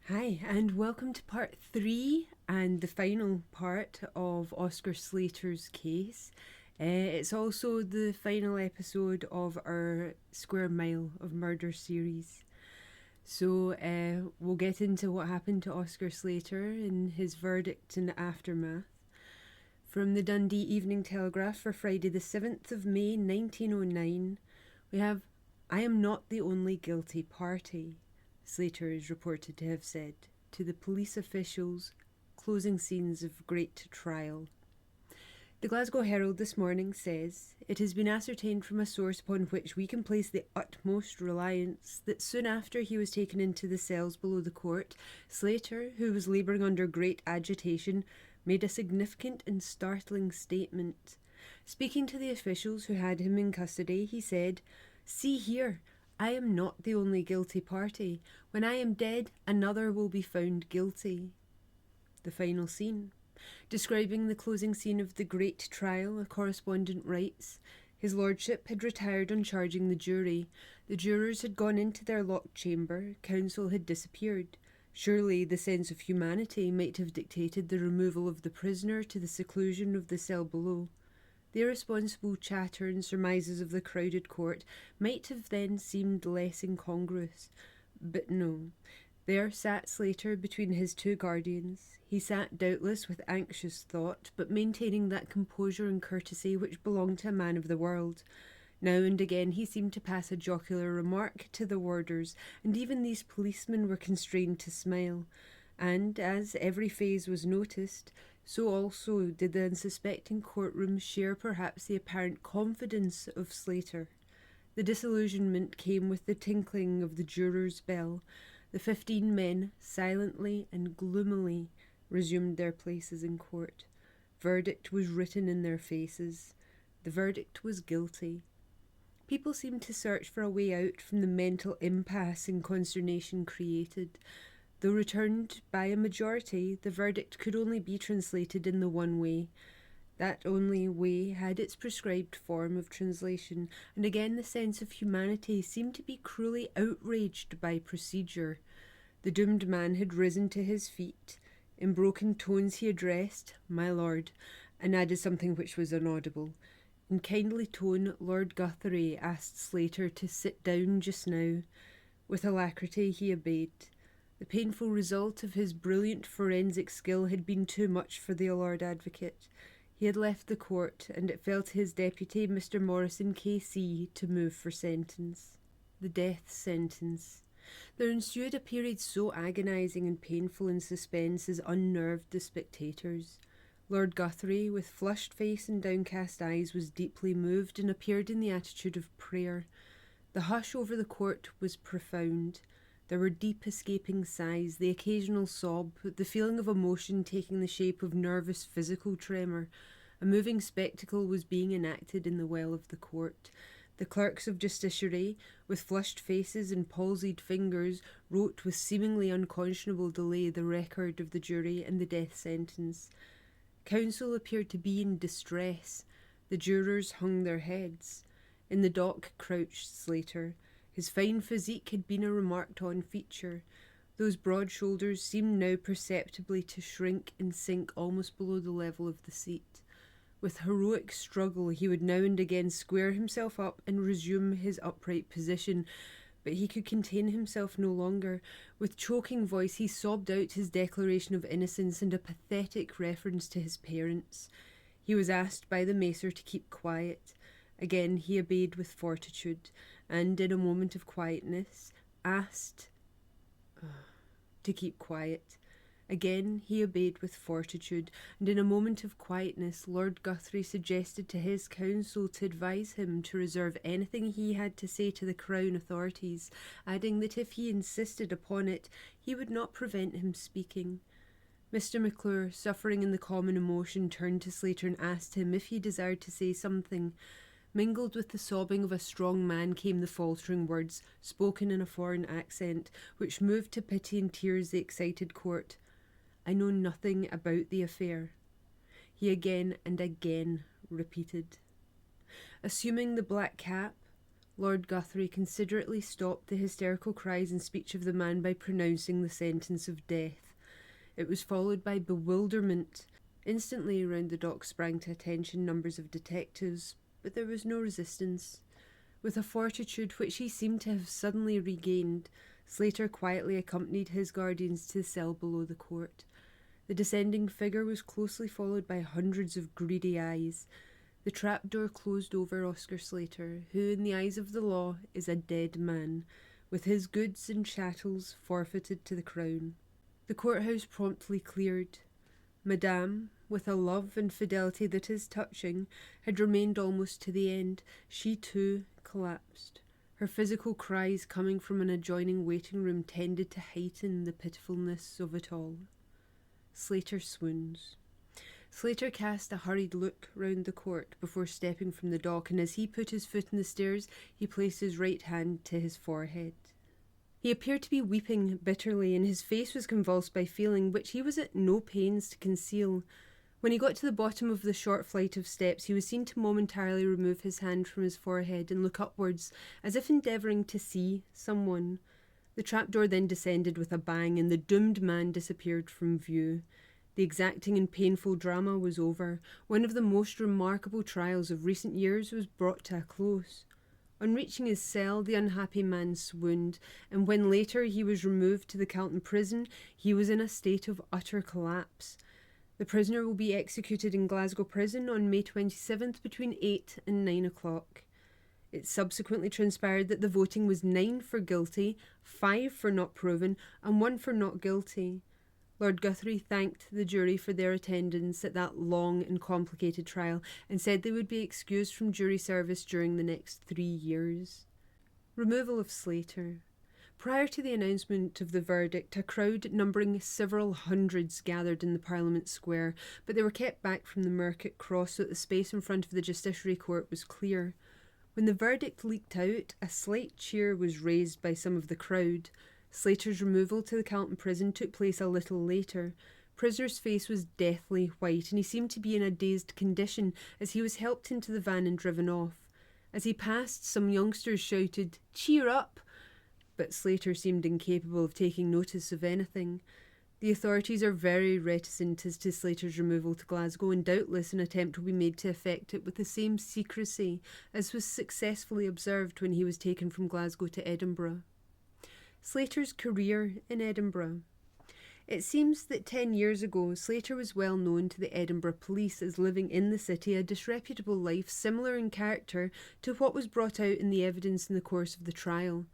Hi, and welcome to part 3 and the final part of Oscar Slater's case. It's also the final episode of our Square Mile of Murder series. So we'll get into what happened to Oscar Slater and his verdict and aftermath. From the Dundee Evening Telegraph for Friday the 7th of May 1909, we have, "I am not the only guilty party," Slater is reported to have said to the police officials, closing scenes of great trial. The Glasgow Herald this morning says, "It has been ascertained from a source upon which we can place the utmost reliance that soon after he was taken into the cells below the court, Slater, who was labouring under great agitation, made a significant and startling statement. Speaking to the officials who had him in custody, he said, 'See here, I am not the only guilty party. When I am dead, another will be found guilty.'" The final scene. Describing the closing scene of the great trial, a correspondent writes, "His lordship had retired on charging the jury. The jurors had gone into their locked chamber. Counsel had disappeared. Surely the sense of humanity might have dictated the removal of the prisoner to the seclusion of the cell below. The irresponsible chatter and surmises of the crowded court might have then seemed less incongruous. But no. There sat Slater between his two guardians. He sat doubtless with anxious thought, but maintaining that composure and courtesy which belong to a man of the world. Now and again he seemed to pass a jocular remark to the warders, and even these policemen were constrained to smile. And as every phase was noticed, so also did the unsuspecting courtroom share perhaps the apparent confidence of Slater. The disillusionment came with the tinkling of the juror's bell. The 15 men, silently and gloomily, resumed their places in court. Verdict was written in their faces. The verdict was guilty. People seemed to search for a way out from the mental impasse and consternation created. Though returned by a majority, the verdict could only be translated in the one way. That only way had its prescribed form of translation, and again the sense of humanity seemed to be cruelly outraged by procedure. The doomed man had risen to his feet. In broken tones he addressed, "My lord," and added something which was inaudible. In kindly tone, Lord Guthrie asked Slater to sit down just now. With alacrity he obeyed. The painful result of his brilliant forensic skill had been too much for the Lord Advocate. He had left the court, and it fell to his deputy, Mr. Morrison, K.C., to move for sentence. The death sentence. There ensued a period so agonising and painful in suspense as unnerved the spectators. Lord Guthrie, with flushed face and downcast eyes, was deeply moved and appeared in the attitude of prayer. The hush over the court was profound. There were deep escaping sighs, the occasional sob, the feeling of emotion taking the shape of nervous physical tremor. A moving spectacle was being enacted in the well of the court. The clerks of justiciary, with flushed faces and palsied fingers, wrote with seemingly unconscionable delay the record of the jury and the death sentence. Counsel appeared to be in distress. The jurors hung their heads. In the dock crouched Slater. His fine physique had been a remarked-on feature. Those broad shoulders seemed now perceptibly to shrink and sink almost below the level of the seat. With heroic struggle he would now and again square himself up and resume his upright position, but he could contain himself no longer. With choking voice he sobbed out his declaration of innocence and a pathetic reference to his parents. He was asked by the macer to keep quiet. Again he obeyed with fortitude, and in a moment of quietness asked to keep quiet. Again he obeyed with fortitude, and in a moment of quietness Lord Guthrie suggested to his counsel to advise him to reserve anything he had to say to the Crown authorities, adding that if he insisted upon it, he would not prevent him speaking. Mr. McClure, suffering in the common emotion, turned to Slater and asked him if he desired to say something. Mingled with the sobbing of a strong man came the faltering words, spoken in a foreign accent, which moved to pity and tears the excited court. "I know nothing about the affair," he again and again repeated. Assuming the black cap, Lord Guthrie considerately stopped the hysterical cries and speech of the man by pronouncing the sentence of death. It was followed by bewilderment. Instantly around the dock sprang to attention numbers of detectives, but there was no resistance. With a fortitude which he seemed to have suddenly regained, Slater quietly accompanied his guardians to the cell below the court. The descending figure was closely followed by hundreds of greedy eyes. The trapdoor closed over Oscar Slater, who, in the eyes of the law, is a dead man, with his goods and chattels forfeited to the crown. The courthouse promptly cleared. Madame, with a love and fidelity that is touching, had remained almost to the end. She, too, collapsed. Her physical cries coming from an adjoining waiting room tended to heighten the pitifulness of it all. Slater swoons. Slater cast a hurried look round the court before stepping from the dock, and as he put his foot on the stairs, he placed his right hand to his forehead. He appeared to be weeping bitterly, and his face was convulsed by feeling which he was at no pains to conceal. When he got to the bottom of the short flight of steps, he was seen to momentarily remove his hand from his forehead and look upwards, as if endeavouring to see someone. The trapdoor then descended with a bang, and the doomed man disappeared from view. The exacting and painful drama was over. One of the most remarkable trials of recent years was brought to a close. On reaching his cell, the unhappy man swooned, and when later he was removed to the Calton prison, he was in a state of utter collapse. The prisoner will be executed in Glasgow prison on May 27th between 8 and 9 o'clock. It subsequently transpired that the voting was 9 for guilty, 5 for not proven, and 1 for not guilty. Lord Guthrie thanked the jury for their attendance at that long and complicated trial and said they would be excused from jury service during the next 3 years. Removal of Slater. Prior to the announcement of the verdict, a crowd numbering several hundreds gathered in the Parliament Square, but they were kept back from the Market Cross so that the space in front of the Justiciary Court was clear. When the verdict leaked out, a slight cheer was raised by some of the crowd. Slater's removal to the Calton prison took place a little later. Prisoner's face was deathly white, and he seemed to be in a dazed condition as he was helped into the van and driven off. As he passed, some youngsters shouted, "Cheer up!" but Slater seemed incapable of taking notice of anything. The authorities are very reticent as to Slater's removal to Glasgow, and doubtless an attempt will be made to effect it with the same secrecy as was successfully observed when he was taken from Glasgow to Edinburgh. Slater's career in Edinburgh. It seems that 10 years ago, Slater was well known to the Edinburgh police as living in the city a disreputable life similar in character to what was brought out in the evidence in the course of the trial.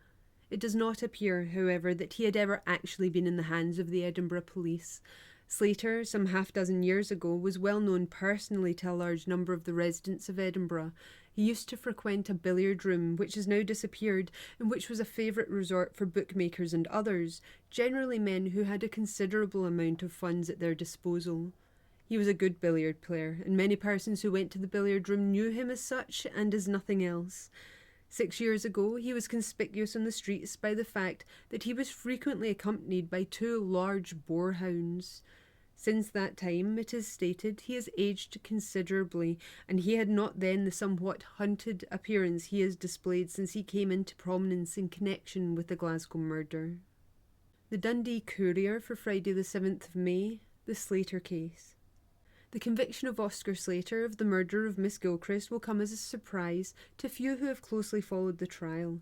It does not appear, however, that he had ever actually been in the hands of the Edinburgh police. Slater, some half-dozen years ago, was well known personally to a large number of the residents of Edinburgh. He used to frequent a billiard room, which has now disappeared, and which was a favourite resort for bookmakers and others, generally men who had a considerable amount of funds at their disposal. He was a good billiard player, and many persons who went to the billiard room knew him as such and as nothing else. 6 years ago, he was conspicuous on the streets by the fact that he was frequently accompanied by 2 large boarhounds. Since that time, it is stated, he has aged considerably, and he had not then the somewhat hunted appearance he has displayed since he came into prominence in connection with the Glasgow murder. The Dundee Courier for Friday the 7th of May, the Slater case. The conviction of Oscar Slater of the murder of Miss Gilchrist will come as a surprise to few who have closely followed the trial.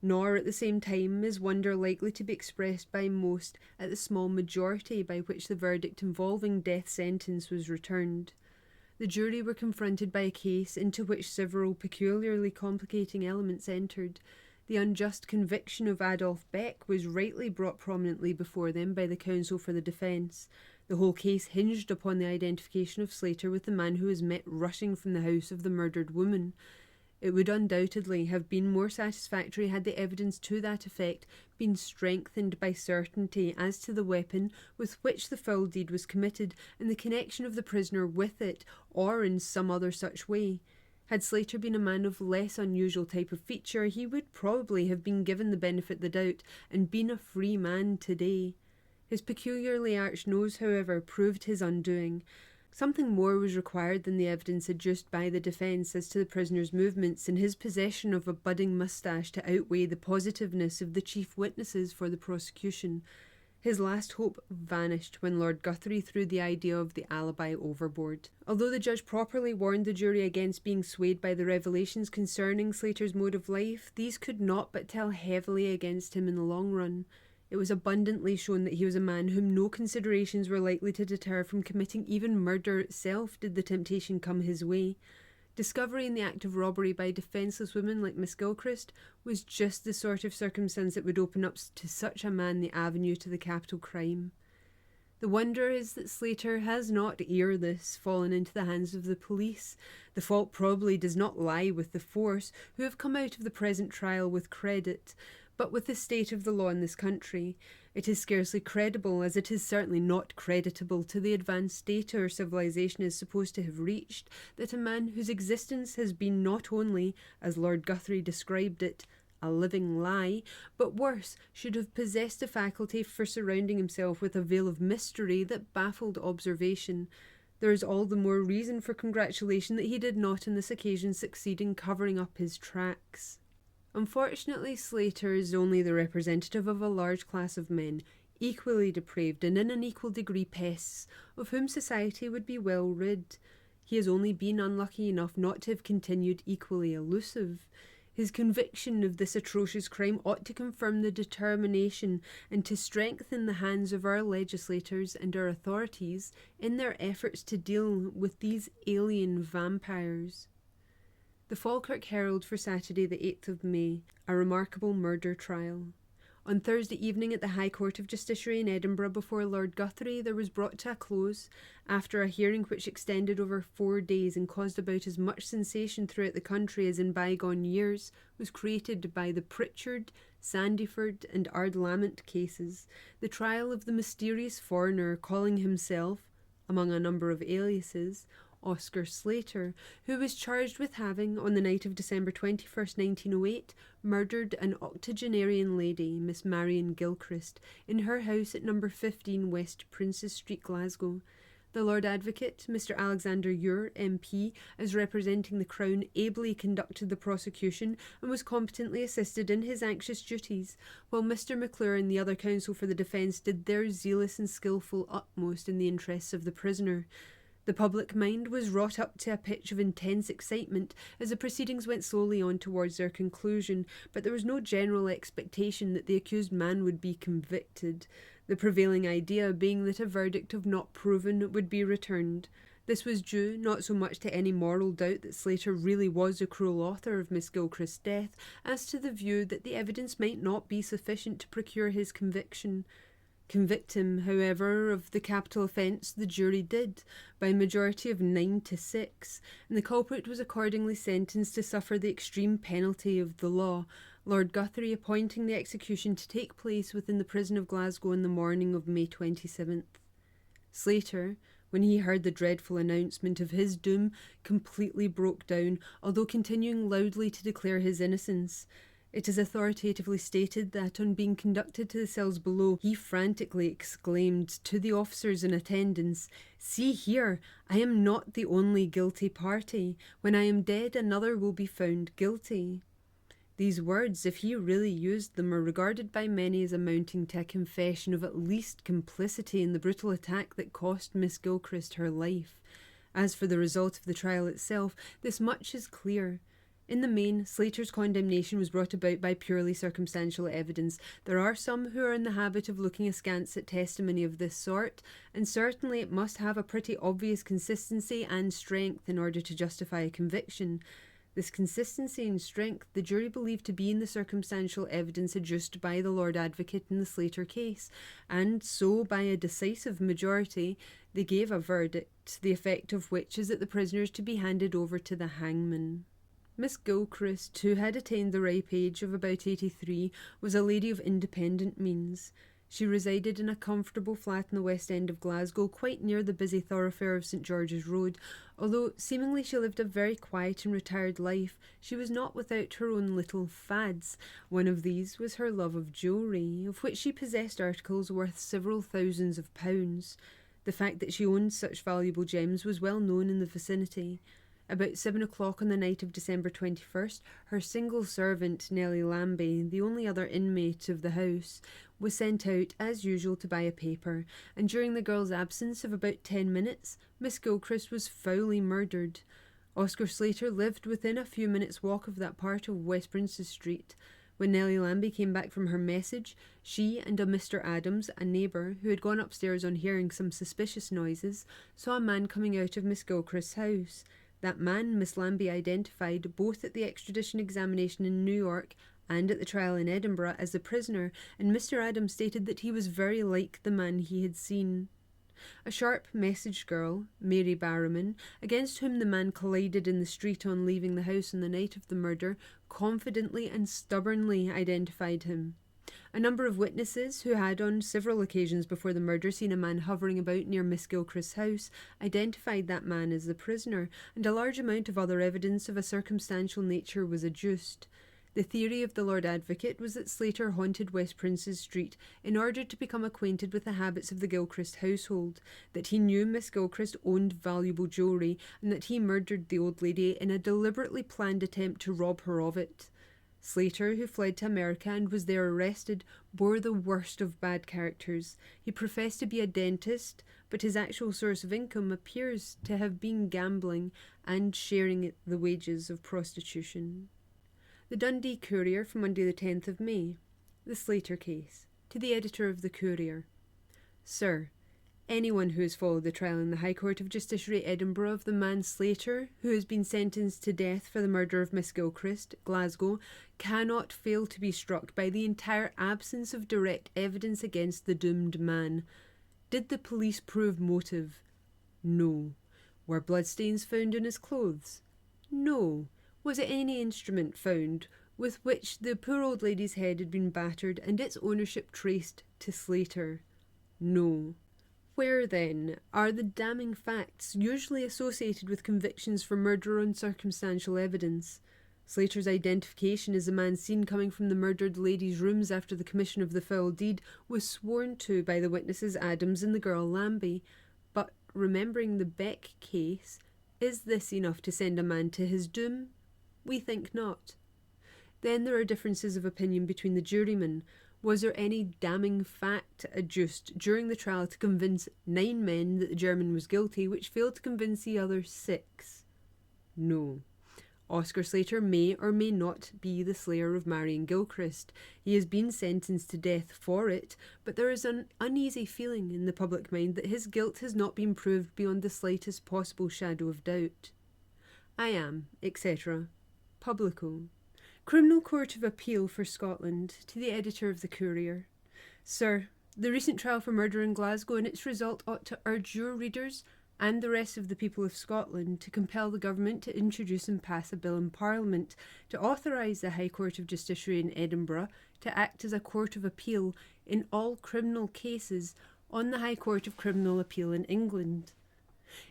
Nor, at the same time, is wonder likely to be expressed by most at the small majority by which the verdict involving death sentence was returned. The jury were confronted by a case into which several peculiarly complicating elements entered. The unjust conviction of Adolf Beck was rightly brought prominently before them by the counsel for the defence. The whole case hinged upon the identification of Slater with the man who was met rushing from the house of the murdered woman. It would undoubtedly have been more satisfactory had the evidence to that effect been strengthened by certainty as to the weapon with which the foul deed was committed and the connection of the prisoner with it, or in some other such way. Had Slater been a man of less unusual type of feature, he would probably have been given the benefit of the doubt and been a free man today. His peculiarly arched nose, however, proved his undoing. Something more was required than the evidence adduced by the defence as to the prisoner's movements and his possession of a budding moustache to outweigh the positiveness of the chief witnesses for the prosecution. His last hope vanished when Lord Guthrie threw the idea of the alibi overboard. Although the judge properly warned the jury against being swayed by the revelations concerning Slater's mode of life, these could not but tell heavily against him in the long run. It was abundantly shown that he was a man whom no considerations were likely to deter from committing even murder itself did the temptation come his way. Discovery in the act of robbery by a defenceless woman like Miss Gilchrist was just the sort of circumstance that would open up to such a man the avenue to the capital crime. The wonder is that Slater has not, ere this, fallen into the hands of the police. The fault probably does not lie with the force, who have come out of the present trial with credit, but with the state of the law in this country. It is scarcely credible, as it is certainly not creditable to the advanced state our civilization is supposed to have reached, that a man whose existence has been not only, as Lord Guthrie described it, a living lie, but worse, should have possessed a faculty for surrounding himself with a veil of mystery that baffled observation. There is all the more reason for congratulation that he did not on this occasion succeed in covering up his tracks. Unfortunately, Slater is only the representative of a large class of men, equally depraved and in an equal degree pests, of whom society would be well rid. He has only been unlucky enough not to have continued equally elusive. His conviction of this atrocious crime ought to confirm the determination and to strengthen the hands of our legislators and our authorities in their efforts to deal with these alien vampires. The Falkirk Herald for Saturday the 8th of May, a remarkable murder trial. On Thursday evening at the High Court of Justiciary in Edinburgh before Lord Guthrie, there was brought to a close, after a hearing which extended over 4 days and caused about as much sensation throughout the country as in bygone years was created by the Pritchard, Sandyford and Ardlamont cases, the trial of the mysterious foreigner calling himself, among a number of aliases, Oscar Slater, who was charged with having, on the night of December 21st, 1908, murdered an octogenarian lady, Miss Marion Gilchrist, in her house at number 15 West Princes Street, Glasgow. The Lord Advocate, Mr. Alexander Ure, MP, as representing the Crown, ably conducted the prosecution and was competently assisted in his anxious duties, while Mr. McClure and the other counsel for the defence did their zealous and skilful utmost in the interests of the prisoner. The public mind was wrought up to a pitch of intense excitement as the proceedings went slowly on towards their conclusion, but there was no general expectation that the accused man would be convicted, the prevailing idea being that a verdict of not proven would be returned. This was due not so much to any moral doubt that Slater really was the cruel author of Miss Gilchrist's death, as to the view that the evidence might not be sufficient to procure his conviction. Convict him, however, of the capital offence the jury did, by a majority of 9-6, and the culprit was accordingly sentenced to suffer the extreme penalty of the law, Lord Guthrie appointing the execution to take place within the prison of Glasgow on the morning of May 27th. Slater, when he heard the dreadful announcement of his doom, completely broke down, although continuing loudly to declare his innocence. It is authoritatively stated that on being conducted to the cells below, he frantically exclaimed to the officers in attendance, "See here, I am not the only guilty party. When I am dead, another will be found guilty." These words, if he really used them, are regarded by many as amounting to a confession of at least complicity in the brutal attack that cost Miss Gilchrist her life. As for the result of the trial itself, this much is clear. In the main, Slater's condemnation was brought about by purely circumstantial evidence. There are some who are in the habit of looking askance at testimony of this sort, and certainly it must have a pretty obvious consistency and strength in order to justify a conviction. This consistency and strength the jury believed to be in the circumstantial evidence adduced by the Lord Advocate in the Slater case, and so by a decisive majority they gave a verdict, the effect of which is that the prisoner is to be handed over to the hangman. Miss Gilchrist, who had attained the ripe age of about 83, was a lady of independent means. She resided in a comfortable flat in the west end of Glasgow, quite near the busy thoroughfare of St George's Road. Although seemingly she lived a very quiet and retired life, she was not without her own little fads. One of these was her love of jewellery, of which she possessed articles worth several thousands of pounds. The fact that she owned such valuable gems was well known in the vicinity. About 7 o'clock on the night of December 21st, her single servant, Nellie Lambie, the only other inmate of the house, was sent out, as usual, to buy a paper, and during the girl's absence of about 10 minutes, Miss Gilchrist was foully murdered. Oscar Slater lived within a few minutes' walk of that part of West Princes Street. When Nellie Lambie came back from her message, she and a Mr. Adams, a neighbour, who had gone upstairs on hearing some suspicious noises, saw a man coming out of Miss Gilchrist's house. That man Miss Lambie identified both at the extradition examination in New York and at the trial in Edinburgh as the prisoner, and Mr. Adams stated that he was very like the man he had seen. A sharp message girl, Mary Barrowman, against whom the man collided in the street on leaving the house on the night of the murder, confidently and stubbornly identified him. A number of witnesses, who had on several occasions before the murder seen a man hovering about near Miss Gilchrist's house, identified that man as the prisoner, and a large amount of other evidence of a circumstantial nature was adduced. The theory of the Lord Advocate was that Slater haunted West Princes Street in order to become acquainted with the habits of the Gilchrist household, that he knew Miss Gilchrist owned valuable jewellery, and that he murdered the old lady in a deliberately planned attempt to rob her of it. Slater, who fled to America and was there arrested, bore the worst of bad characters. He professed to be a dentist, but his actual source of income appears to have been gambling and sharing the wages of prostitution. The Dundee Courier for Monday the 10th of May. The Slater case. To the editor of the Courier. Sir, anyone who has followed the trial in the High Court of Justiciary, Edinburgh, of the man Slater, who has been sentenced to death for the murder of Miss Gilchrist, Glasgow, cannot fail to be struck by the entire absence of direct evidence against the doomed man. Did the police prove motive? No. Were bloodstains found on his clothes? No. Was it any instrument found with which the poor old lady's head had been battered and its ownership traced to Slater? No. Where, then, are the damning facts usually associated with convictions for murder on circumstantial evidence? Slater's identification as the man seen coming from the murdered lady's rooms after the commission of the foul deed was sworn to by the witnesses Adams and the girl Lambie. But, remembering the Beck case, is this enough to send a man to his doom? We think not. Then there are differences of opinion between the jurymen. Was there any damning fact adduced during the trial to convince 9 men that the German was guilty, which failed to convince the other 6? No. Oscar Slater may or may not be the slayer of Marion Gilchrist. He has been sentenced to death for it, but there is an uneasy feeling in the public mind that his guilt has not been proved beyond the slightest possible shadow of doubt. I am, etc. Publico. Criminal Court of Appeal for Scotland. To the editor of the Courier. Sir, the recent trial for murder in Glasgow and its result ought to urge your readers and the rest of the people of Scotland to compel the government to introduce and pass a bill in Parliament to authorise the High Court of Justiciary in Edinburgh to act as a court of appeal in all criminal cases on the High Court of Criminal Appeal in England.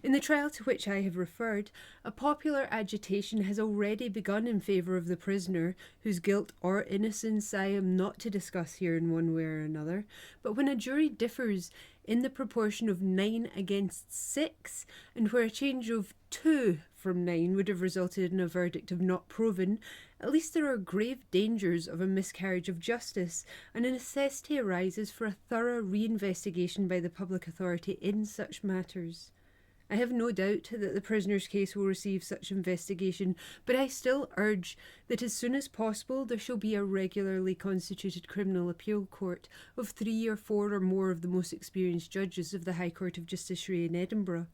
In the trial to which I have referred, a popular agitation has already begun in favour of the prisoner, whose guilt or innocence I am not to discuss here in one way or another, but when a jury differs in the proportion of 9 against 6, and where a change of 2 from 9 would have resulted in a verdict of not proven, at least there are grave dangers of a miscarriage of justice, and a necessity arises for a thorough reinvestigation by the public authority in such matters. I have no doubt that the prisoner's case will receive such investigation, but I still urge that as soon as possible there shall be a regularly constituted criminal appeal court of 3 or 4 or more of the most experienced judges of the High Court of Justiciary in Edinburgh.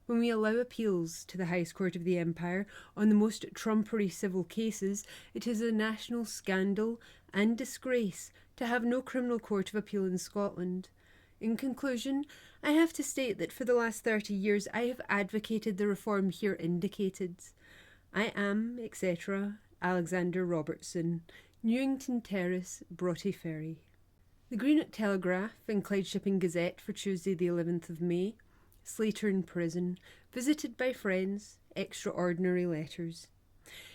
When we allow appeals to the highest court of the empire on the most trumpery civil cases, it is a national scandal and disgrace to have no criminal court of appeal in Scotland. In conclusion, I have to state that for the last 30 years I have advocated the reform here indicated. I am, etc., Alexander Robertson, Newington Terrace, Broughty Ferry. The Greenock Telegraph and Clyde Shipping Gazette for Tuesday the 11th of May. Slater in prison, visited by friends, extraordinary letters.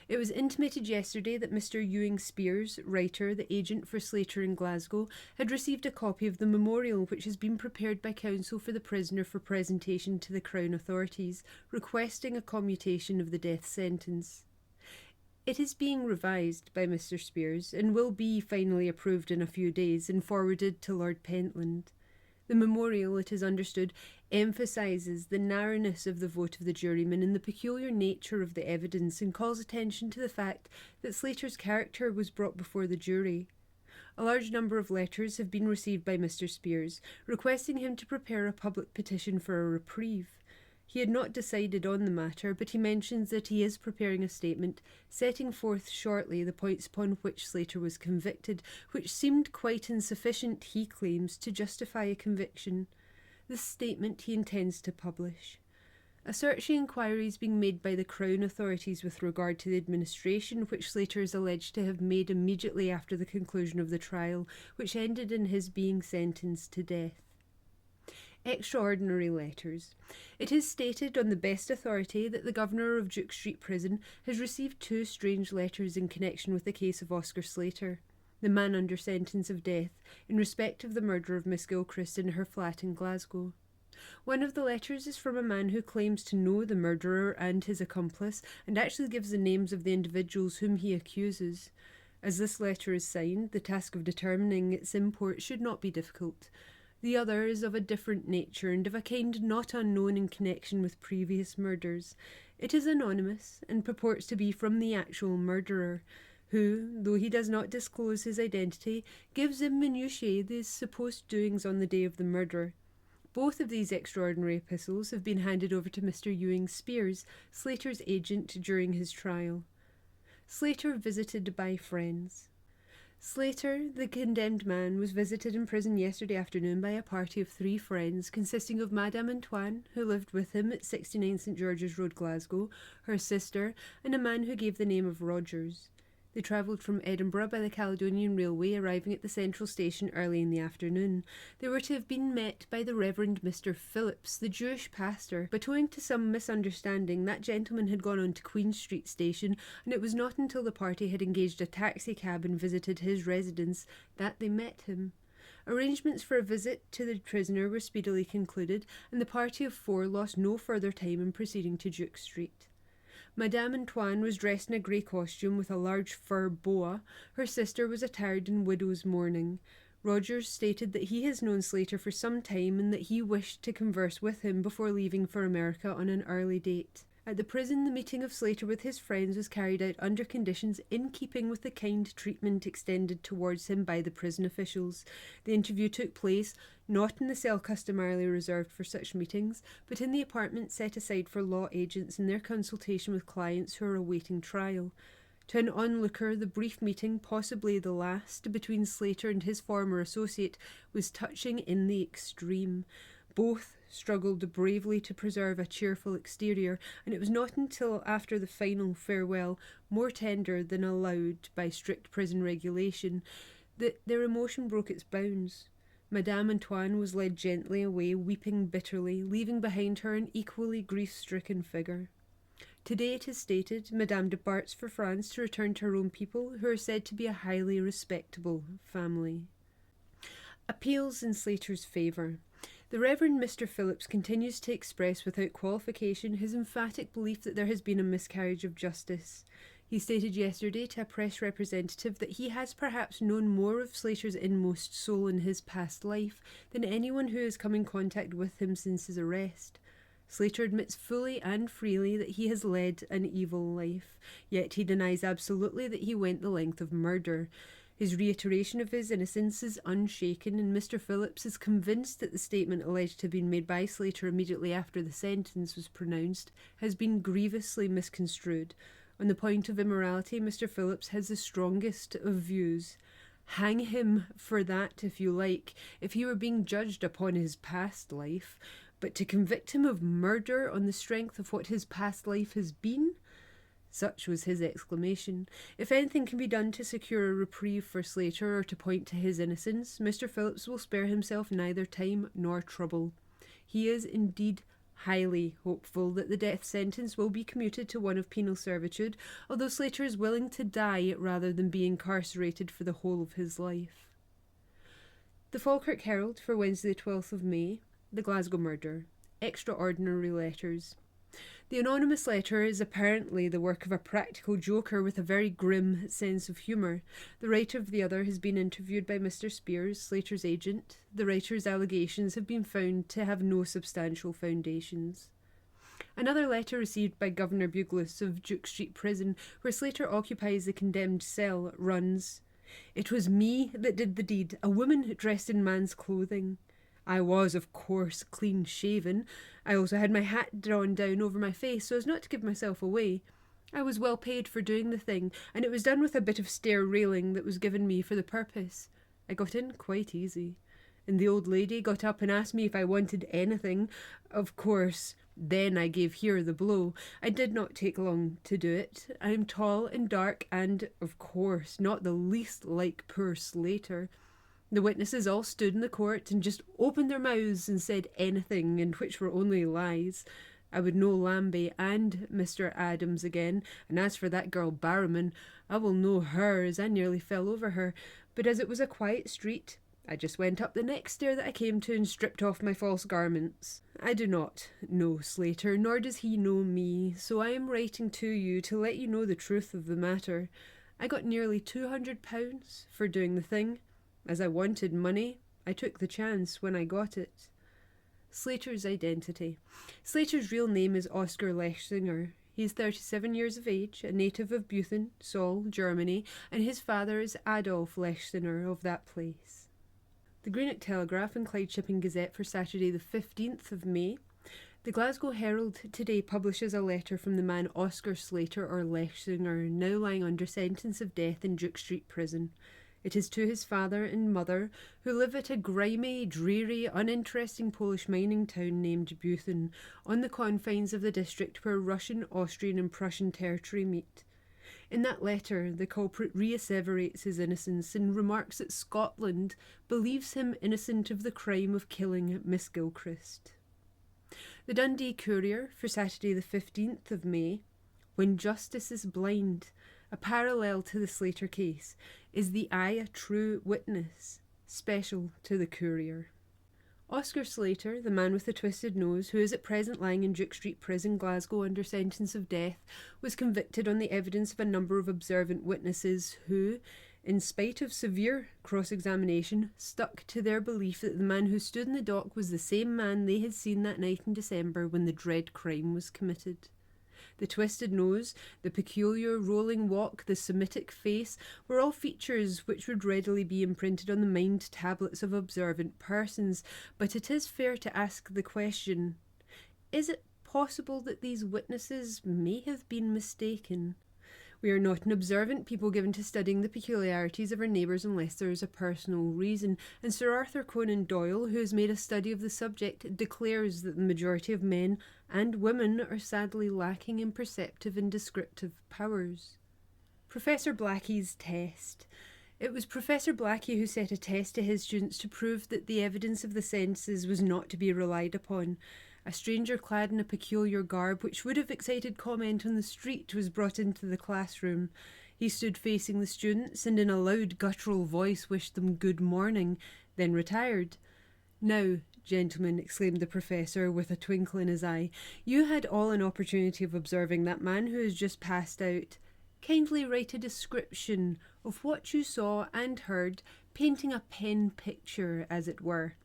It was intimated yesterday that Mr. Ewing Spears, writer, the agent for Slater in Glasgow, had received a copy of the memorial which has been prepared by counsel for the prisoner for presentation to the Crown authorities, requesting a commutation of the death sentence. It is being revised by Mr. Spears and will be finally approved in a few days and forwarded to Lord Pentland. The memorial, it is understood, emphasises the narrowness of the vote of the jurymen and the peculiar nature of the evidence, and calls attention to the fact that Slater's character was brought before the jury. A large number of letters have been received by Mr. Spears, requesting him to prepare a public petition for a reprieve. He had not decided on the matter, but he mentions that he is preparing a statement, setting forth shortly the points upon which Slater was convicted, which seemed quite insufficient, he claims, to justify a conviction. This statement he intends to publish. A searching inquiry is being made by the Crown authorities with regard to the administration which Slater is alleged to have made immediately after the conclusion of the trial, which ended in his being sentenced to death. Extraordinary letters. It is stated on the best authority that the Governor of Duke Street Prison has received 2 strange letters in connection with the case of Oscar Slater, the man under sentence of death, in respect of the murder of Miss Gilchrist in her flat in Glasgow. One of the letters is from a man who claims to know the murderer and his accomplice, and actually gives the names of the individuals whom he accuses. As this letter is signed, the task of determining its import should not be difficult. The other is of a different nature and of a kind not unknown in connection with previous murders. It is anonymous and purports to be from the actual murderer, who, though he does not disclose his identity, gives in minutiae the supposed doings on the day of the murder. Both of these extraordinary epistles have been handed over to Mr. Ewing Spears, Slater's agent during his trial. Slater visited by friends. Slater, the condemned man, was visited in prison yesterday afternoon by a party of 3 friends, consisting of Madame Antoine, who lived with him at 69 St. George's Road, Glasgow, her sister, and a man who gave the name of Rogers. They travelled from Edinburgh by the Caledonian Railway, arriving at the central station early in the afternoon. They were to have been met by the Reverend Mr. Phillips, the Jewish pastor, but owing to some misunderstanding, that gentleman had gone on to Queen Street Station, and it was not until the party had engaged a taxicab and visited his residence that they met him. Arrangements for a visit to the prisoner were speedily concluded, and the party of 4 lost no further time in proceeding to Duke Street. Madame Antoine was dressed in a grey costume with a large fur boa. Her sister was attired in widow's mourning. Rogers stated that he has known Slater for some time and that he wished to converse with him before leaving for America on an early date. At the prison, the meeting of Slater with his friends was carried out under conditions in keeping with the kind treatment extended towards him by the prison officials. The interview took place not in the cell customarily reserved for such meetings, but in the apartment set aside for law agents in their consultation with clients who are awaiting trial. To an onlooker, the brief meeting, possibly the last, between Slater and his former associate was touching in the extreme. Both struggled bravely to preserve a cheerful exterior, and it was not until after the final farewell, more tender than allowed by strict prison regulation, that their emotion broke its bounds. Madame Antoine was led gently away, weeping bitterly, leaving behind her an equally grief-stricken figure. Today, it is stated, Madame departs for France to return to her own people, who are said to be a highly respectable family. Appeals in Slater's favour. The Reverend Mr. Phillips continues to express without qualification his emphatic belief that there has been a miscarriage of justice. He stated yesterday to a press representative that he has perhaps known more of Slater's inmost soul in his past life than anyone who has come in contact with him since his arrest. Slater admits fully and freely that he has led an evil life, yet he denies absolutely that he went the length of murder. His reiteration of his innocence is unshaken, and Mr. Phillips is convinced that the statement alleged to have been made by Slater immediately after the sentence was pronounced has been grievously misconstrued. On the point of immorality, Mr. Phillips has the strongest of views. Hang him for that, if you like, if he were being judged upon his past life, but to convict him of murder on the strength of what his past life has been? Such was his exclamation. If anything can be done to secure a reprieve for Slater or to point to his innocence, Mr. Phillips will spare himself neither time nor trouble. He is indeed highly hopeful that the death sentence will be commuted to one of penal servitude, although Slater is willing to die rather than be incarcerated for the whole of his life. The Falkirk Herald for Wednesday the 12th of May, the Glasgow murder. Extraordinary letters. The anonymous letter is apparently the work of a practical joker with a very grim sense of humour. The writer of the other has been interviewed by Mr. Spears, Slater's agent. The writer's allegations have been found to have no substantial foundations. Another letter received by Governor Buglas of Duke Street Prison, where Slater occupies the condemned cell, runs, "It was me that did the deed, a woman dressed in man's clothing. I was, of course, clean-shaven. I also had my hat drawn down over my face so as not to give myself away. I was well paid for doing the thing, and it was done with a bit of stair railing that was given me for the purpose. I got in quite easy. And the old lady got up and asked me if I wanted anything. Of course, then I gave here the blow. I did not take long to do it. I am tall and dark and, of course, not the least like poor Slater. The witnesses all stood in the court and just opened their mouths and said anything, and which were only lies. I would know Lambie and Mr. Adams again, and as for that girl Barrowman, I will know her as I nearly fell over her. But as it was a quiet street, I just went up the next stair that I came to and stripped off my false garments. I do not know Slater, nor does he know me, so I am writing to you to let you know the truth of the matter. I got nearly £200 for doing the thing. As I wanted money, I took the chance when I got it." Slater's identity. Slater's real name is Oscar Lechsinger. He is 37 years of age, a native of Buchen, Saal, Germany, and his father is Adolf Lechsinger of that place. The Greenock Telegraph and Clyde Shipping Gazette for Saturday the 15th of May. The Glasgow Herald today publishes a letter from the man Oscar Slater or Lechsinger, now lying under sentence of death in Duke Street Prison. It is to his father and mother, who live at a grimy, dreary, uninteresting Polish mining town named Buchen, on the confines of the district where Russian, Austrian and Prussian territory meet. In that letter, the culprit reasseverates his innocence and remarks that Scotland believes him innocent of the crime of killing Miss Gilchrist. The Dundee Courier for Saturday the 15th of May. When justice is blind, a parallel to the Slater case. Is the eye a true witness? Special to the Courier. Oscar Slater, the man with the twisted nose, who is at present lying in Duke Street Prison, Glasgow, under sentence of death, was convicted on the evidence of a number of observant witnesses who, in spite of severe cross-examination, stuck to their belief that the man who stood in the dock was the same man they had seen that night in December when the dread crime was committed. The twisted nose, the peculiar rolling walk, the Semitic face were all features which would readily be imprinted on the mind tablets of observant persons, but it is fair to ask the question, is it possible that these witnesses may have been mistaken? We are not an observant people given to studying the peculiarities of our neighbours unless there is a personal reason, and Sir Arthur Conan Doyle, who has made a study of the subject, declares that the majority of men and women are sadly lacking in perceptive and descriptive powers. Professor Blackie's test. It was Professor Blackie who set a test to his students to prove that the evidence of the senses was not to be relied upon. A stranger clad in a peculiar garb which would have excited comment on the street was brought into the classroom. He stood facing the students and in a loud guttural voice wished them good morning, then retired. "Now, gentlemen," exclaimed the professor with a twinkle in his eye, "you had all an opportunity of observing that man who has just passed out. Kindly write a description of what you saw and heard, painting a pen picture, as it were."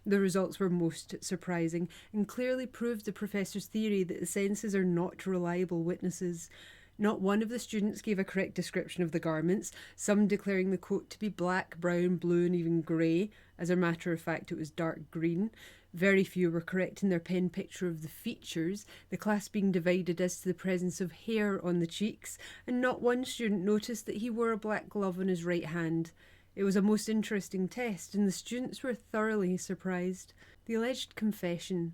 The results were most surprising and clearly proved the professor's theory that the senses are not reliable witnesses. Not one of the students gave a correct description of the garments, some declaring the coat to be black, brown, blue and even grey. As a matter of fact, it was dark green. Very few were correct in their pen picture of the features, the class being divided as to the presence of hair on the cheeks, and not one student noticed that he wore a black glove on his right hand. It was a most interesting test, and the students were thoroughly surprised. The alleged confession.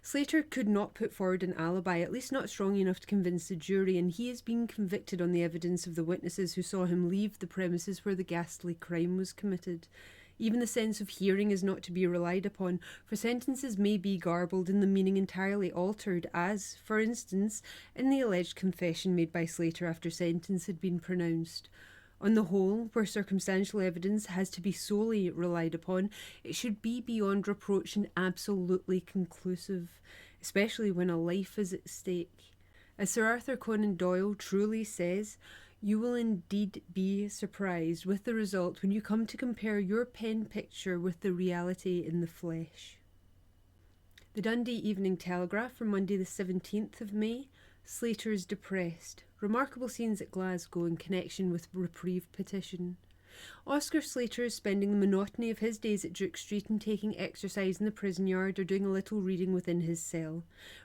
Slater could not put forward an alibi, at least not strong enough to convince the jury, and he is being convicted on the evidence of the witnesses who saw him leave the premises where the ghastly crime was committed. Even the sense of hearing is not to be relied upon, for sentences may be garbled and the meaning entirely altered, as, for instance, in the alleged confession made by Slater after sentence had been pronounced. On the whole, where circumstantial evidence has to be solely relied upon, it should be beyond reproach and absolutely conclusive, especially when a life is at stake. As Sir Arthur Conan Doyle truly says, you will indeed be surprised with the result when you come to compare your pen picture with the reality in the flesh. The Dundee Evening Telegraph for Monday the 17th of May. Slater's depressed. Remarkable scenes at Glasgow in connection with reprieve petition. Oscar Slater is spending the monotony of his days at Duke Street and taking exercise in the prison yard or doing a little reading within his cell.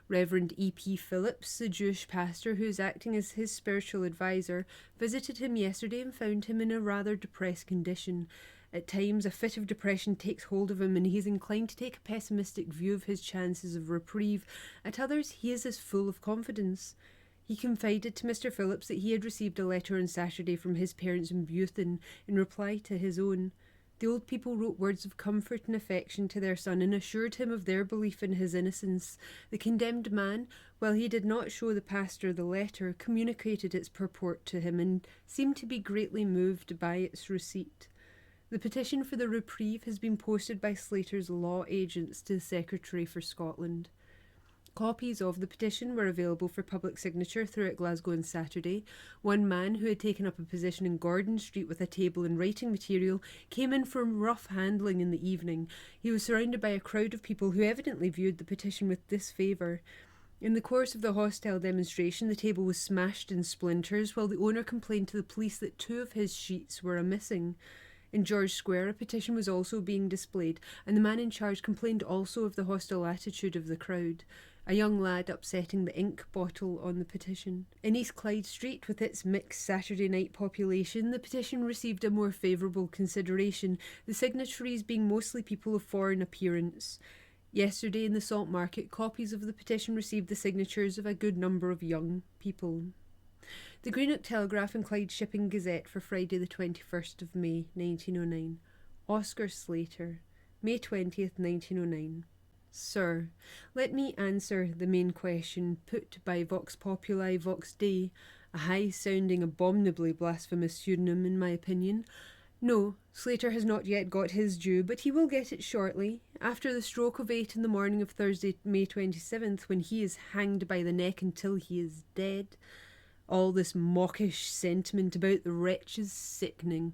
Reverend E.P. Phillips, the Jewish pastor who is acting as his spiritual advisor, visited him yesterday and found him in a rather depressed condition. At times, a fit of depression takes hold of him and he is inclined to take a pessimistic view of his chances of reprieve. At others, he is as full of confidence. He confided to Mr. Phillips that he had received a letter on Saturday from his parents in Buthen in reply to his own. The old people wrote words of comfort and affection to their son and assured him of their belief in his innocence. The condemned man, while he did not show the pastor the letter, communicated its purport to him and seemed to be greatly moved by its receipt. The petition for the reprieve has been posted by Slater's law agents to the Secretary for Scotland. Copies of the petition were available for public signature throughout Glasgow on Saturday. One man who had taken up a position in Gordon Street with a table and writing material came in for rough handling in the evening. He was surrounded by a crowd of people who evidently viewed the petition with disfavour. In the course of the hostile demonstration, the table was smashed in splinters, while the owner complained to the police that 2 of his sheets were missing. In George Square, a petition was also being displayed, and the man in charge complained also of the hostile attitude of the crowd. A young lad upsetting the ink bottle on the petition. In East Clyde Street, with its mixed Saturday night population, the petition received a more favourable consideration, the signatories being mostly people of foreign appearance. Yesterday in the Salt Market, copies of the petition received the signatures of a good number of young people. The Greenock Telegraph and Clyde Shipping Gazette for Friday the 21st of May, 1909. Oscar Slater, May 20th, 1909. Sir, let me answer the main question put by Vox Populi Vox Dei, a high-sounding, abominably blasphemous pseudonym in my opinion. No, Slater has not yet got his due, but he will get it shortly, after the stroke of 8 in the morning of Thursday, May 27th, when he is hanged by the neck until he is dead. All this mawkish sentiment about the wretch is sickening,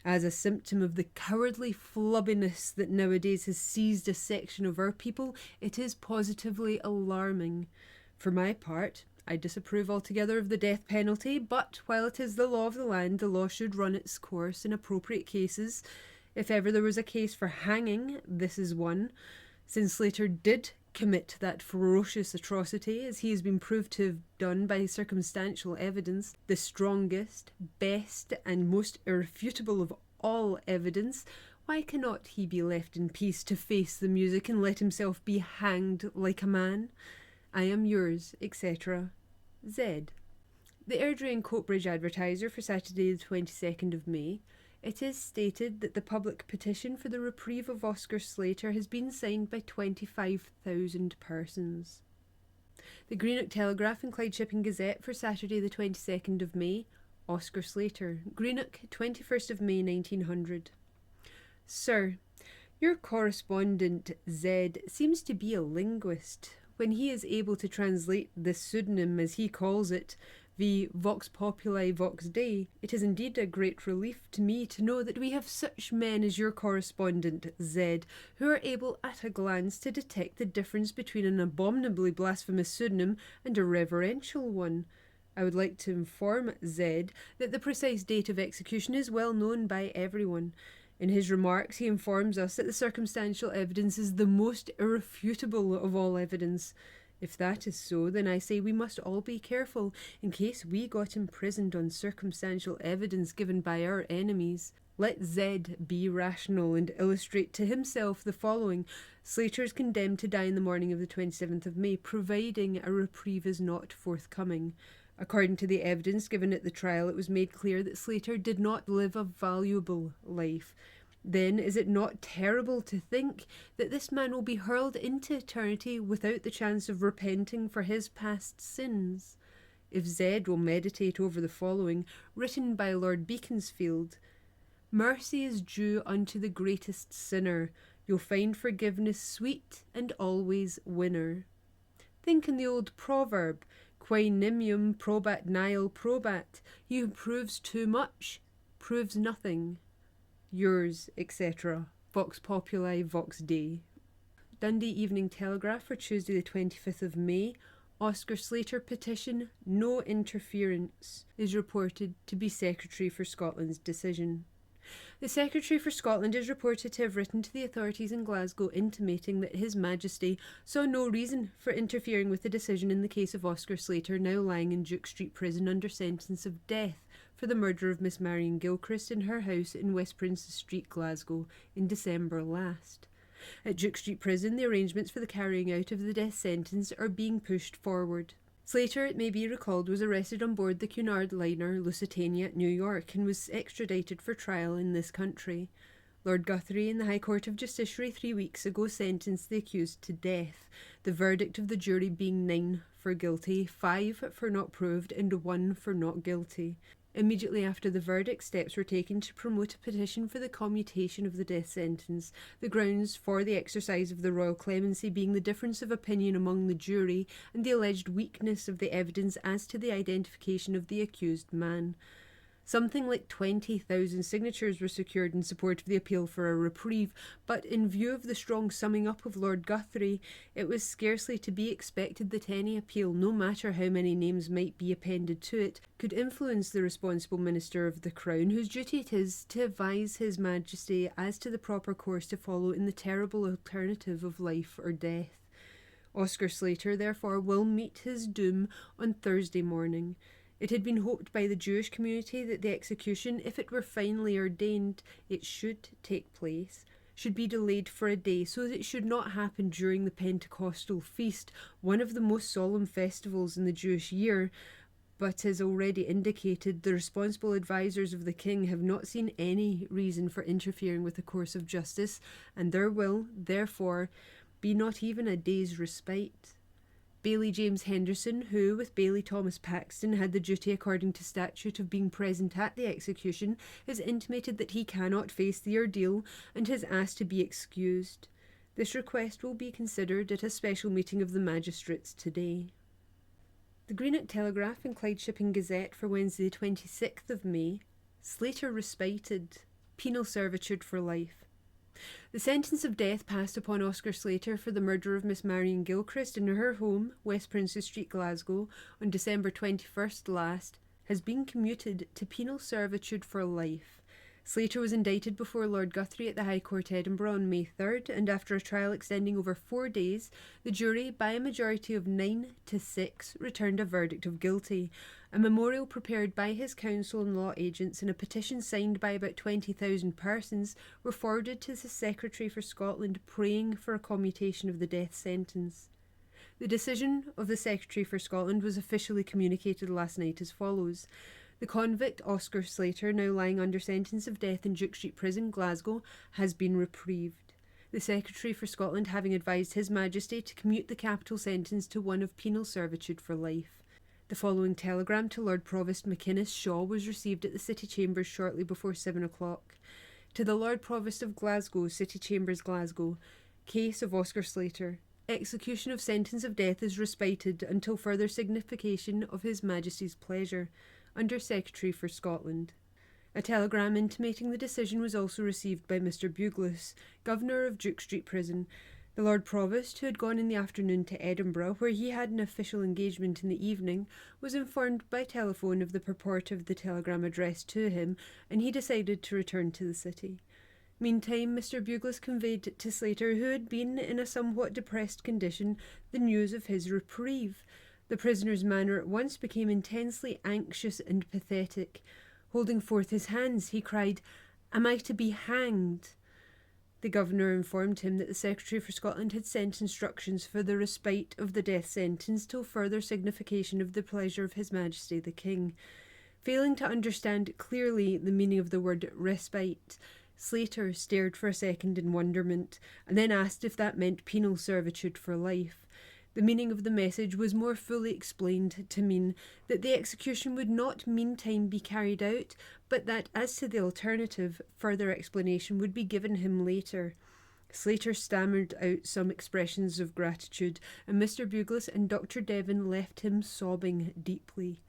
as a symptom of the cowardly flubbiness that nowadays has seized a section of our people. It is positively alarming. For my part, I disapprove altogether of the death penalty, but while it is the law of the land, the law should run its course in appropriate cases. If ever there was a case for hanging, this is one. Since Slater did commit that ferocious atrocity, as he has been proved to have done by circumstantial evidence, the strongest, best, and most irrefutable of all evidence, why cannot he be left in peace to face the music and let himself be hanged like a man? I am yours, etc. Z. The Airdrie and Coatbridge Advertiser for Saturday the 22nd of May. It is stated that the public petition for the reprieve of Oscar Slater has been signed by 25,000 persons. The Greenock Telegraph and Clyde Shipping Gazette for Saturday the 22nd of May. Oscar Slater, Greenock, 21st of May 1900. Sir, your correspondent Z seems to be a linguist. When he is able to translate this pseudonym, as he calls it, the Vox Populi Vox Dei, it is indeed a great relief to me to know that we have such men as your correspondent Z, who are able at a glance to detect the difference between an abominably blasphemous pseudonym and a reverential one. I would like to inform Z that the precise date of execution is well known by everyone. In his remarks, he informs us that the circumstantial evidence is the most irrefutable of all evidence. If that is so, then I say we must all be careful, in case we got imprisoned on circumstantial evidence given by our enemies. Let Z be rational and illustrate to himself the following. Slater is condemned to die in the morning of the 27th of May, providing a reprieve is not forthcoming. According to the evidence given at the trial, it was made clear that Slater did not live a valuable life. Then is it not terrible to think that this man will be hurled into eternity without the chance of repenting for his past sins? If Zed will meditate over the following, written by Lord Beaconsfield: "Mercy is due unto the greatest sinner. You'll find forgiveness sweet and always winner." Think in the old proverb, "Quae nimium probat nihil probat." He who proves too much proves nothing. Yours, etc. Vox Populi, Vox Dei. Dundee Evening Telegraph for Tuesday the 25th of May. Oscar Slater petition, no interference, is reported to be Secretary for Scotland's decision. The Secretary for Scotland is reported to have written to the authorities in Glasgow intimating that His Majesty saw no reason for interfering with the decision in the case of Oscar Slater, now lying in Duke Street Prison under sentence of death for the murder of Miss Marion Gilchrist in her house in West Princes Street, Glasgow, in December last. At Duke Street Prison, the arrangements for the carrying out of the death sentence are being pushed forward. Slater, it may be recalled, was arrested on board the Cunard liner Lusitania at New York and was extradited for trial in this country. Lord Guthrie in the High Court of Justiciary 3 weeks ago sentenced the accused to death, the verdict of the jury being 9 for guilty, 5 for not proved and 1 for not guilty. Immediately after the verdict, steps were taken to promote a petition for the commutation of the death sentence, the grounds for the exercise of the royal clemency being the difference of opinion among the jury and the alleged weakness of the evidence as to the identification of the accused man. Something like 20,000 signatures were secured in support of the appeal for a reprieve, but in view of the strong summing up of Lord Guthrie, it was scarcely to be expected that any appeal, no matter how many names might be appended to it, could influence the responsible Minister of the Crown, whose duty it is to advise His Majesty as to the proper course to follow in the terrible alternative of life or death. Oscar Slater, therefore, will meet his doom on Thursday morning. It had been hoped by the Jewish community that the execution, if it were finally ordained it should take place, should be delayed for a day so that it should not happen during the Pentecostal feast, one of the most solemn festivals in the Jewish year. But as already indicated, the responsible advisers of the king have not seen any reason for interfering with the course of justice, and there will, therefore, be not even a day's respite. Baillie James Henderson, who, with Baillie Thomas Paxton, had the duty according to statute of being present at the execution, has intimated that he cannot face the ordeal and has asked to be excused. This request will be considered at a special meeting of the magistrates today. The Greenock Telegraph and Clyde Shipping Gazette for Wednesday the 26th of May. Slater respited. Penal servitude for life. The sentence of death passed upon Oscar Slater for the murder of Miss Marion Gilchrist in her home, West Princes Street, Glasgow, on December 21st last, has been commuted to penal servitude for life. Slater was indicted before Lord Guthrie at the High Court, Edinburgh, on May 3rd, and after a trial extending over 4 days, the jury, by a majority of 9 to 6, returned a verdict of guilty. A memorial prepared by his counsel and law agents and a petition signed by about 20,000 persons were forwarded to the Secretary for Scotland, praying for a commutation of the death sentence. The decision of the Secretary for Scotland was officially communicated last night as follows. The convict, Oscar Slater, now lying under sentence of death in Duke Street Prison, Glasgow, has been reprieved. The Secretary for Scotland having advised His Majesty to commute the capital sentence to one of penal servitude for life. The following telegram to Lord Provost McInnes Shaw was received at the City Chambers shortly before 7 o'clock. To the Lord Provost of Glasgow, City Chambers, Glasgow. Case of Oscar Slater. Execution of sentence of death is respited until further signification of His Majesty's pleasure. Under Secretary for Scotland. A telegram intimating the decision was also received by Mr. Buglas, Governor of Duke Street Prison. The Lord Provost, who had gone in the afternoon to Edinburgh, where he had an official engagement in the evening, was informed by telephone of the purport of the telegram addressed to him, and he decided to return to the city. Meantime, Mr. Buglas conveyed to Slater, who had been in a somewhat depressed condition, the news of his reprieve. The prisoner's manner at once became intensely anxious and pathetic. Holding forth his hands, he cried, "Am I to be hanged?" The Governor informed him that the Secretary for Scotland had sent instructions for the respite of the death sentence till further signification of the pleasure of His Majesty the King. Failing to understand clearly the meaning of the word respite, Slater stared for a second in wonderment, and then asked if that meant penal servitude for life. The meaning of the message was more fully explained to mean that the execution would not meantime be carried out, but that as to the alternative, further explanation would be given him later. Slater stammered out some expressions of gratitude, and Mr. Buglas and Dr. Devon left him sobbing deeply.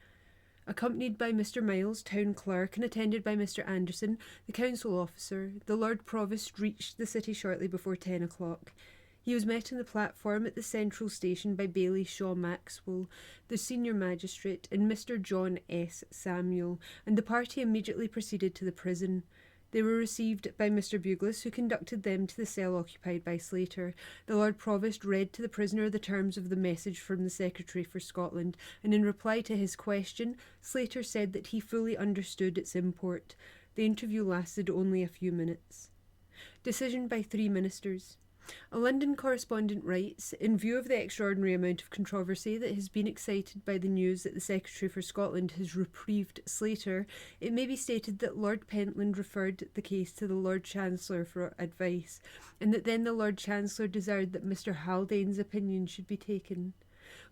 Accompanied by Mr. Miles, town clerk, and attended by Mr. Anderson, the council officer, the Lord Provost reached the city shortly before 10 o'clock. He was met on the platform at the central station by Bailey Shaw Maxwell, the senior magistrate, and Mr. John S. Samuel, and the party immediately proceeded to the prison. They were received by Mr. Buglas, who conducted them to the cell occupied by Slater. The Lord Provost read to the prisoner the terms of the message from the Secretary for Scotland, and in reply to his question, Slater said that he fully understood its import. The interview lasted only a few minutes. Decision by 3 ministers. A London correspondent writes, in view of the extraordinary amount of controversy that has been excited by the news that the Secretary for Scotland has reprieved Slater, it may be stated that Lord Pentland referred the case to the Lord Chancellor for advice, and that then the Lord Chancellor desired that Mr. Haldane's opinion should be taken.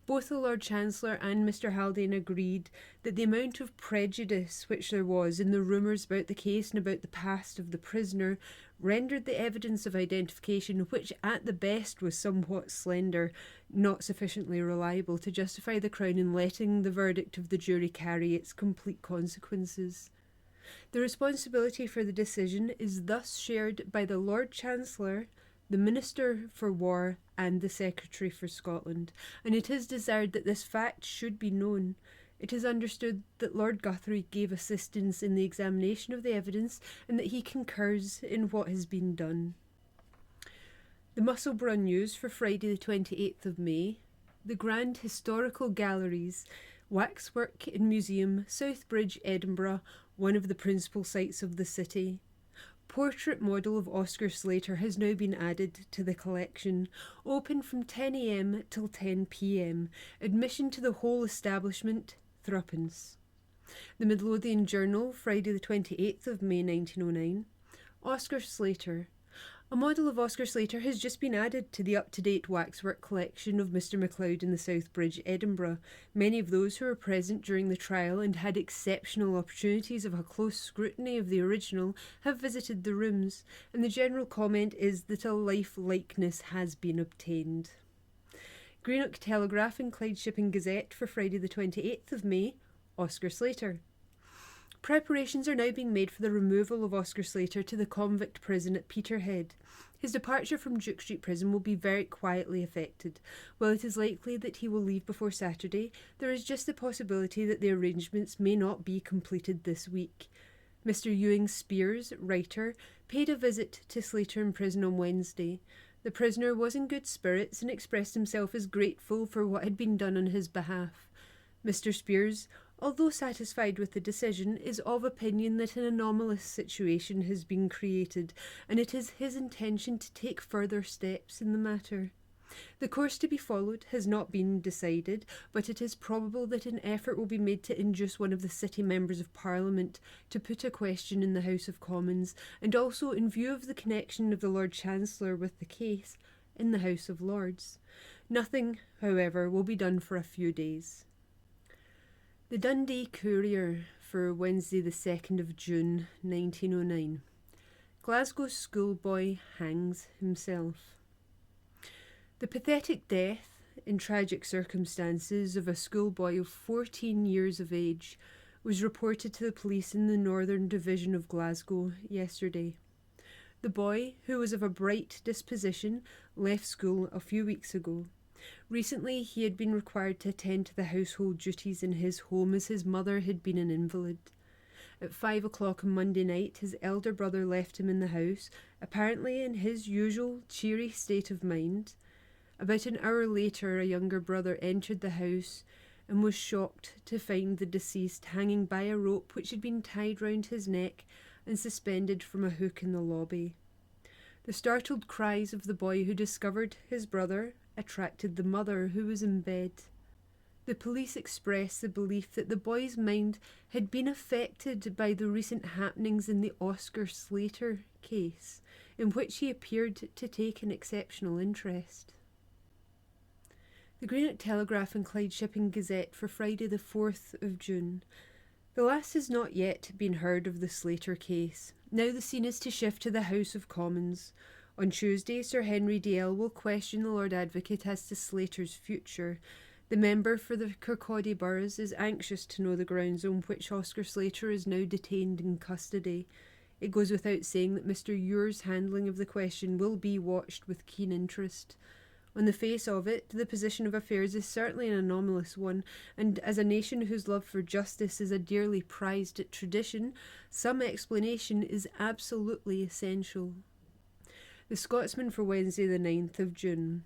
Both the Lord Chancellor and Mr. Haldane agreed that the amount of prejudice which there was in the rumours about the case and about the past of the prisoner rendered the evidence of identification, which at the best was somewhat slender, not sufficiently reliable to justify the Crown in letting the verdict of the jury carry its complete consequences. The responsibility for the decision is thus shared by the Lord Chancellor, the Minister for War, and the Secretary for Scotland, and it is desired that this fact should be known. It is understood that Lord Guthrie gave assistance in the examination of the evidence and that he concurs in what has been done. The Musselburgh News for Friday the 28th of May. The Grand Historical Galleries, Waxwork in Museum, Southbridge, Edinburgh, one of the principal sights of the city. Portrait model of Oscar Slater has now been added to the collection. Open from 10 a.m. till 10 p.m. Admission to the whole establishment, threepence. The Midlothian Journal, Friday the 28th of May 1909. Oscar Slater. A model of Oscar Slater has just been added to the up-to-date waxwork collection of Mr. MacLeod in the Southbridge, Edinburgh. Many of those who were present during the trial and had exceptional opportunities of a close scrutiny of the original have visited the rooms, and the general comment is that a life-likeness has been obtained. Greenock Telegraph and Clyde Shipping Gazette for Friday the 28th of May. Oscar Slater. Preparations are now being made for the removal of Oscar Slater to the convict prison at Peterhead. His departure from Duke Street Prison will be very quietly effected. While it is likely that he will leave before Saturday, there is just the possibility that the arrangements may not be completed this week. Mr. Ewing Spears, writer, paid a visit to Slater in prison on Wednesday. The prisoner was in good spirits and expressed himself as grateful for what had been done on his behalf. Mr. Spears, although satisfied with the decision, is of opinion that an anomalous situation has been created, and it is his intention to take further steps in the matter. The course to be followed has not been decided, but it is probable that an effort will be made to induce one of the City Members of Parliament to put a question in the House of Commons, and also, in view of the connection of the Lord Chancellor with the case, in the House of Lords. Nothing, however, will be done for a few days. The Dundee Courier for Wednesday the 2nd of June 1909. Glasgow schoolboy hangs himself. The pathetic death, in tragic circumstances, of a schoolboy of 14 years of age was reported to the police in the Northern Division of Glasgow yesterday. The boy, who was of a bright disposition, left school a few weeks ago. Recently, he had been required to attend to the household duties in his home as his mother had been an invalid. At 5 o'clock on Monday night, his elder brother left him in the house, apparently in his usual cheery state of mind. About an hour later, a younger brother entered the house and was shocked to find the deceased hanging by a rope which had been tied round his neck and suspended from a hook in the lobby. The startled cries of the boy who discovered his brother attracted the mother, who was in bed. The police expressed the belief that the boy's mind had been affected by the recent happenings in the Oscar Slater case, in which he appeared to take an exceptional interest. The Greenock Telegraph and Clyde Shipping Gazette for Friday the 4th of June. The last has not yet been heard of the Slater case. Now the scene is to shift to the House of Commons. On Tuesday, Sir Henry Doyle will question the Lord Advocate as to Slater's future. The member for the Kirkcaldy Boroughs is anxious to know the grounds on which Oscar Slater is now detained in custody. It goes without saying that Mr. Ure's handling of the question will be watched with keen interest. On the face of it, the position of affairs is certainly an anomalous one, and as a nation whose love for justice is a dearly prized tradition, some explanation is absolutely essential. The Scotsman for Wednesday the 9th of June.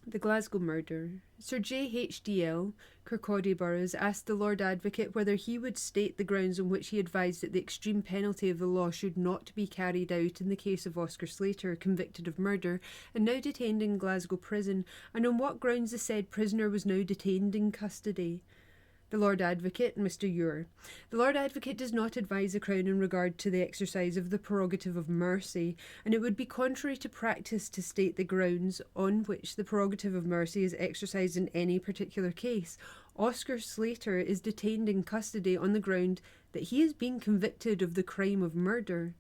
The Glasgow murder. Sir J.H.D.L., Kirkcaldy Boroughs, asked the Lord Advocate whether he would state the grounds on which he advised that the extreme penalty of the law should not be carried out in the case of Oscar Slater, convicted of murder and now detained in Glasgow prison, and on what grounds the said prisoner was now detained in custody. The Lord Advocate, Mr. Ure. The Lord Advocate does not advise the Crown in regard to the exercise of the prerogative of mercy, and it would be contrary to practice to state the grounds on which the prerogative of mercy is exercised in any particular case. Oscar Slater is detained in custody on the ground that he is being convicted of the crime of murder.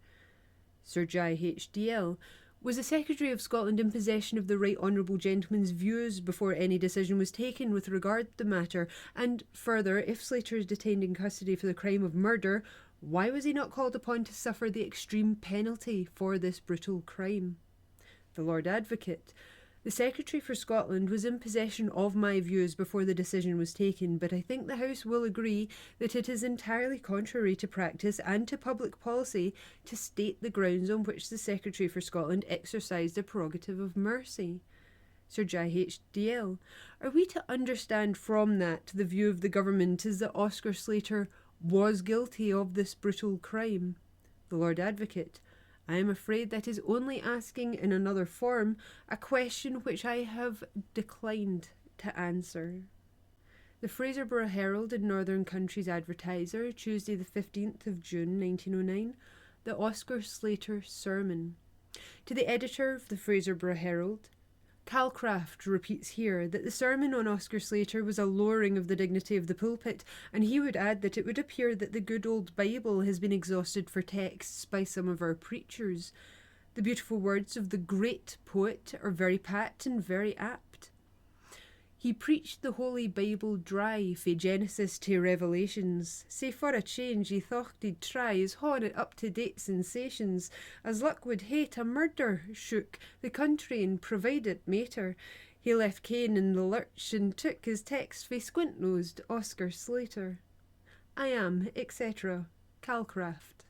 Sir J.H.D.L. Was the Secretary of Scotland in possession of the Right Honourable Gentleman's views before any decision was taken with regard to the matter? And further, if Slater is detained in custody for the crime of murder, why was he not called upon to suffer the extreme penalty for this brutal crime? The Lord Advocate. The Secretary for Scotland was in possession of my views before the decision was taken, but I think the House will agree that it is entirely contrary to practice and to public policy to state the grounds on which the Secretary for Scotland exercised a prerogative of mercy. Sir J.H.D.L. Are we to understand from that the view of the government is that Oscar Slater was guilty of this brutal crime? The Lord Advocate. I am afraid that is only asking in another form a question which I have declined to answer. The Fraserburgh Herald and Northern Countries Advertiser, Tuesday the 15th of June 1909, the Oscar Slater Sermon. To the editor of the Fraserburgh Herald, Calcraft repeats here that the sermon on Oscar Slater was a lowering of the dignity of the pulpit, and he would add that it would appear that the good old Bible has been exhausted for texts by some of our preachers. The beautiful words of the great poet are very pat and very apt. He preached the Holy Bible dry, fae Genesis to Revelations. Say for a change he thought he'd try his horn at up-to-date sensations, as luck would hate a murder shook the country and provided mater. He left Cain in the lurch and took his text fae squint-nosed Oscar Slater. I am, etc. Calcraft.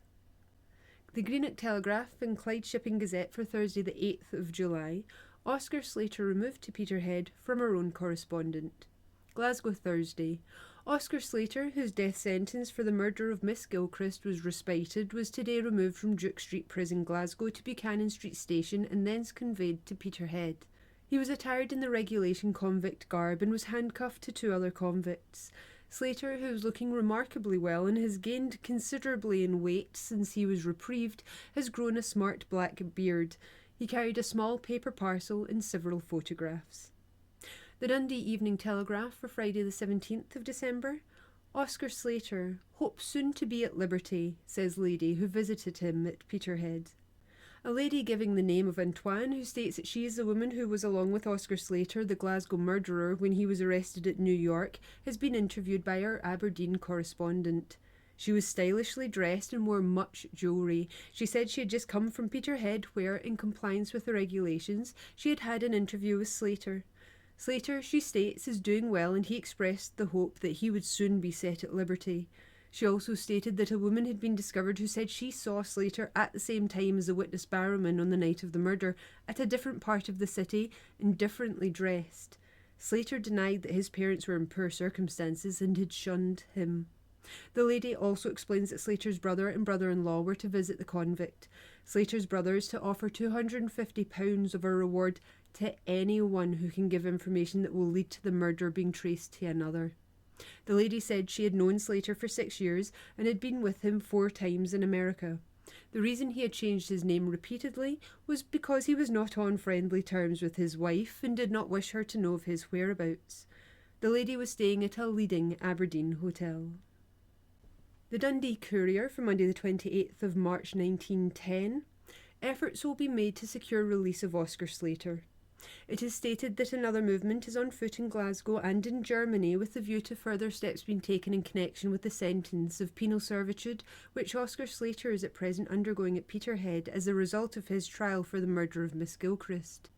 The Greenock Telegraph and Clyde Shipping Gazette for Thursday the 8th of July. Oscar Slater removed to Peterhead from our own correspondent. Glasgow Thursday. Oscar Slater, whose death sentence for the murder of Miss Gilchrist was respited, was today removed from Duke Street Prison, Glasgow, to Buchanan Street Station and thence conveyed to Peterhead. He was attired in the regulation convict garb and was handcuffed to two other convicts. Slater, who is looking remarkably well and has gained considerably in weight since he was reprieved, has grown a smart black beard. He carried a small paper parcel and several photographs. The Dundee Evening Telegraph for Friday the 17th of December. Oscar Slater hopes soon to be at liberty, says lady who visited him at Peterhead. A lady giving the name of Antoine, who states that she is the woman who was along with Oscar Slater, the Glasgow murderer, when he was arrested at New York, has been interviewed by our Aberdeen correspondent. She was stylishly dressed and wore much jewellery. She said she had just come from Peterhead where, in compliance with the regulations, she had had an interview with Slater. Slater, she states, is doing well, and he expressed the hope that he would soon be set at liberty. She also stated that a woman had been discovered who said she saw Slater at the same time as the witness Barrowman on the night of the murder, at a different part of the city and differently dressed. Slater denied that his parents were in poor circumstances and had shunned him. The lady also explains that Slater's brother and brother-in-law were to visit the convict. Slater's brother is to offer £250 of a reward to anyone who can give information that will lead to the murder being traced to another. The lady said she had known Slater for 6 years and had been with him 4 times in America. The reason he had changed his name repeatedly was because he was not on friendly terms with his wife and did not wish her to know of his whereabouts. The lady was staying at a leading Aberdeen hotel. The Dundee Courier for Monday the 28th of March 1910. Efforts will be made to secure release of Oscar Slater. It is stated that another movement is on foot in Glasgow and in Germany with the view to further steps being taken in connection with the sentence of penal servitude which Oscar Slater is at present undergoing at Peterhead as a result of his trial for the murder of Miss Gilchrist.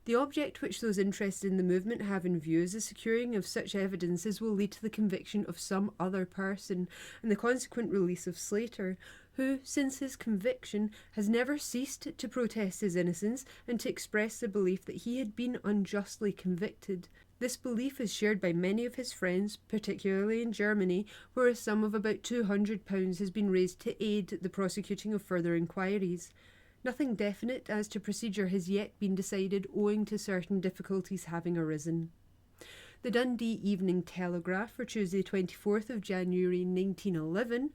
The object which those interested in the movement have in view is the securing of such evidence as will lead to the conviction of some other person and the consequent release of Slater, who, since his conviction, has never ceased to protest his innocence and to express the belief that he had been unjustly convicted. This belief is shared by many of his friends, particularly in Germany, where a sum of about £200 has been raised to aid the prosecuting of further inquiries. Nothing definite as to procedure has yet been decided owing to certain difficulties having arisen. The Dundee Evening Telegraph for Tuesday 24th of January 1911.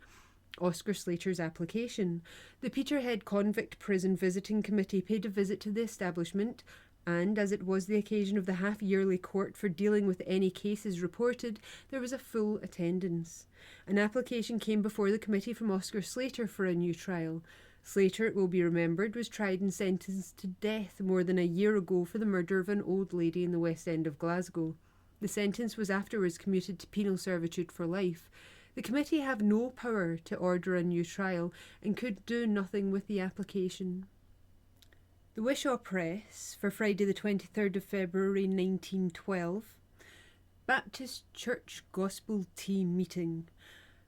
Oscar Slater's application. The Peterhead Convict Prison Visiting Committee paid a visit to the establishment and, as it was the occasion of the half-yearly court for dealing with any cases reported, there was a full attendance. An application came before the committee from Oscar Slater for a new trial. Slater, it will be remembered, was tried and sentenced to death more than a year ago for the murder of an old lady in the West End of Glasgow. The sentence was afterwards commuted to penal servitude for life. The committee have no power to order a new trial and could do nothing with the application. The Wishaw Press for Friday the 23rd of February 1912. Baptist Church Gospel Tea Meeting.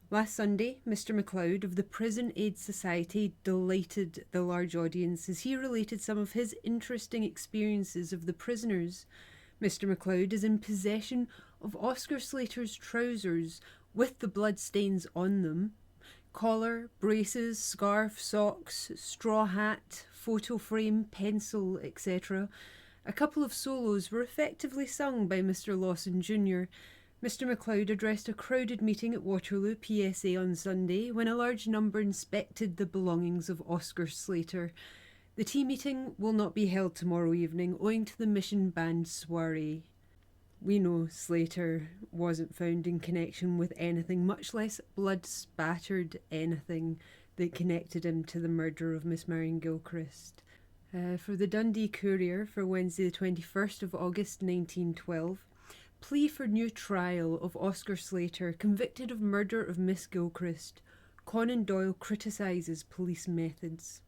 Last Sunday, Mr. MacLeod of the Prison Aid Society delighted the large audience as he related some of his interesting experiences of the prisoners. Mr. MacLeod is in possession of Oscar Slater's trousers with the bloodstains on them, collar, braces, scarf, socks, straw hat, photo frame, pencil, etc. A couple of solos were effectively sung by Mr. Lawson Jr. Mr. MacLeod addressed a crowded meeting at Waterloo PSA on Sunday when a large number inspected the belongings of Oscar Slater. The tea meeting will not be held tomorrow evening owing to the Mission Band soiree. We know Slater wasn't found in connection with anything, much less blood-spattered anything that connected him to the murder of Miss Marion Gilchrist. For the Dundee Courier for Wednesday the 21st of August 1912, plea for new trial of Oscar Slater, convicted of murder of Miss Gilchrist. Conan Doyle criticises police methods.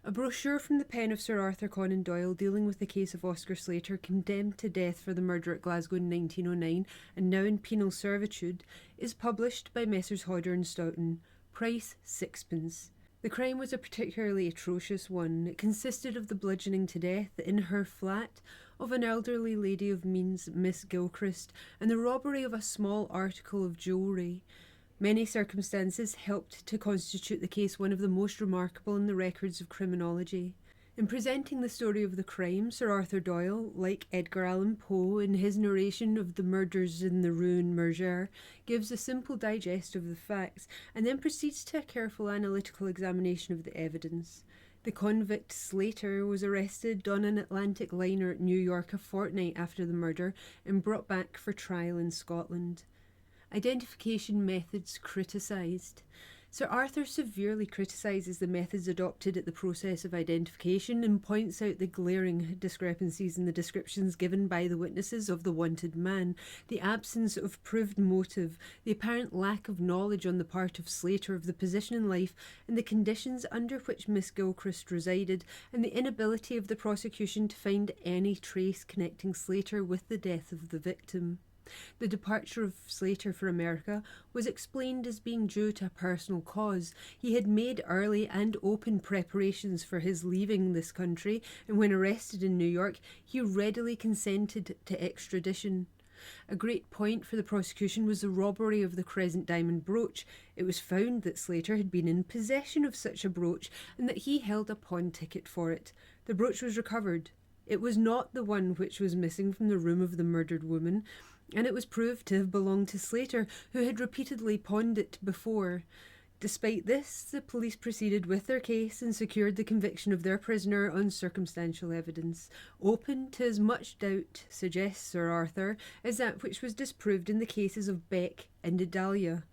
A brochure from the pen of Sir Arthur Conan Doyle dealing with the case of Oscar Slater, condemned to death for the murder at Glasgow in 1909 and now in penal servitude, is published by Messrs Hodder and Stoughton. Price 6d. The crime was a particularly atrocious one. It consisted of the bludgeoning to death in her flat of an elderly lady of means, Miss Gilchrist, and the robbery of a small article of jewellery. Many circumstances helped to constitute the case one of the most remarkable in the records of criminology. In presenting the story of the crime, Sir Arthur Doyle, like Edgar Allan Poe in his narration of the murders in the Rue Merger, gives a simple digest of the facts and then proceeds to a careful analytical examination of the evidence. The convict Slater was arrested on an Atlantic liner at New York a fortnight after the murder and brought back for trial in Scotland. Identification methods criticised. Sir Arthur severely criticises the methods adopted at the process of identification and points out the glaring discrepancies in the descriptions given by the witnesses of the wanted man, the absence of proved motive, the apparent lack of knowledge on the part of Slater of the position in life and the conditions under which Miss Gilchrist resided, and the inability of the prosecution to find any trace connecting Slater with the death of the victim. The departure of Slater for America was explained as being due to a personal cause. He had made early and open preparations for his leaving this country, and when arrested in New York, he readily consented to extradition. A great point for the prosecution was the robbery of the Crescent diamond brooch. It was found that Slater had been in possession of such a brooch and that he held a pawn ticket for it. The brooch was recovered. It was not the one which was missing from the room of the murdered woman, and it was proved to have belonged to Slater, who had repeatedly pawned it before. Despite this, the police proceeded with their case and secured the conviction of their prisoner on circumstantial evidence, open to as much doubt, suggests Sir Arthur, as that which was disproved in the cases of Beck and Idalia.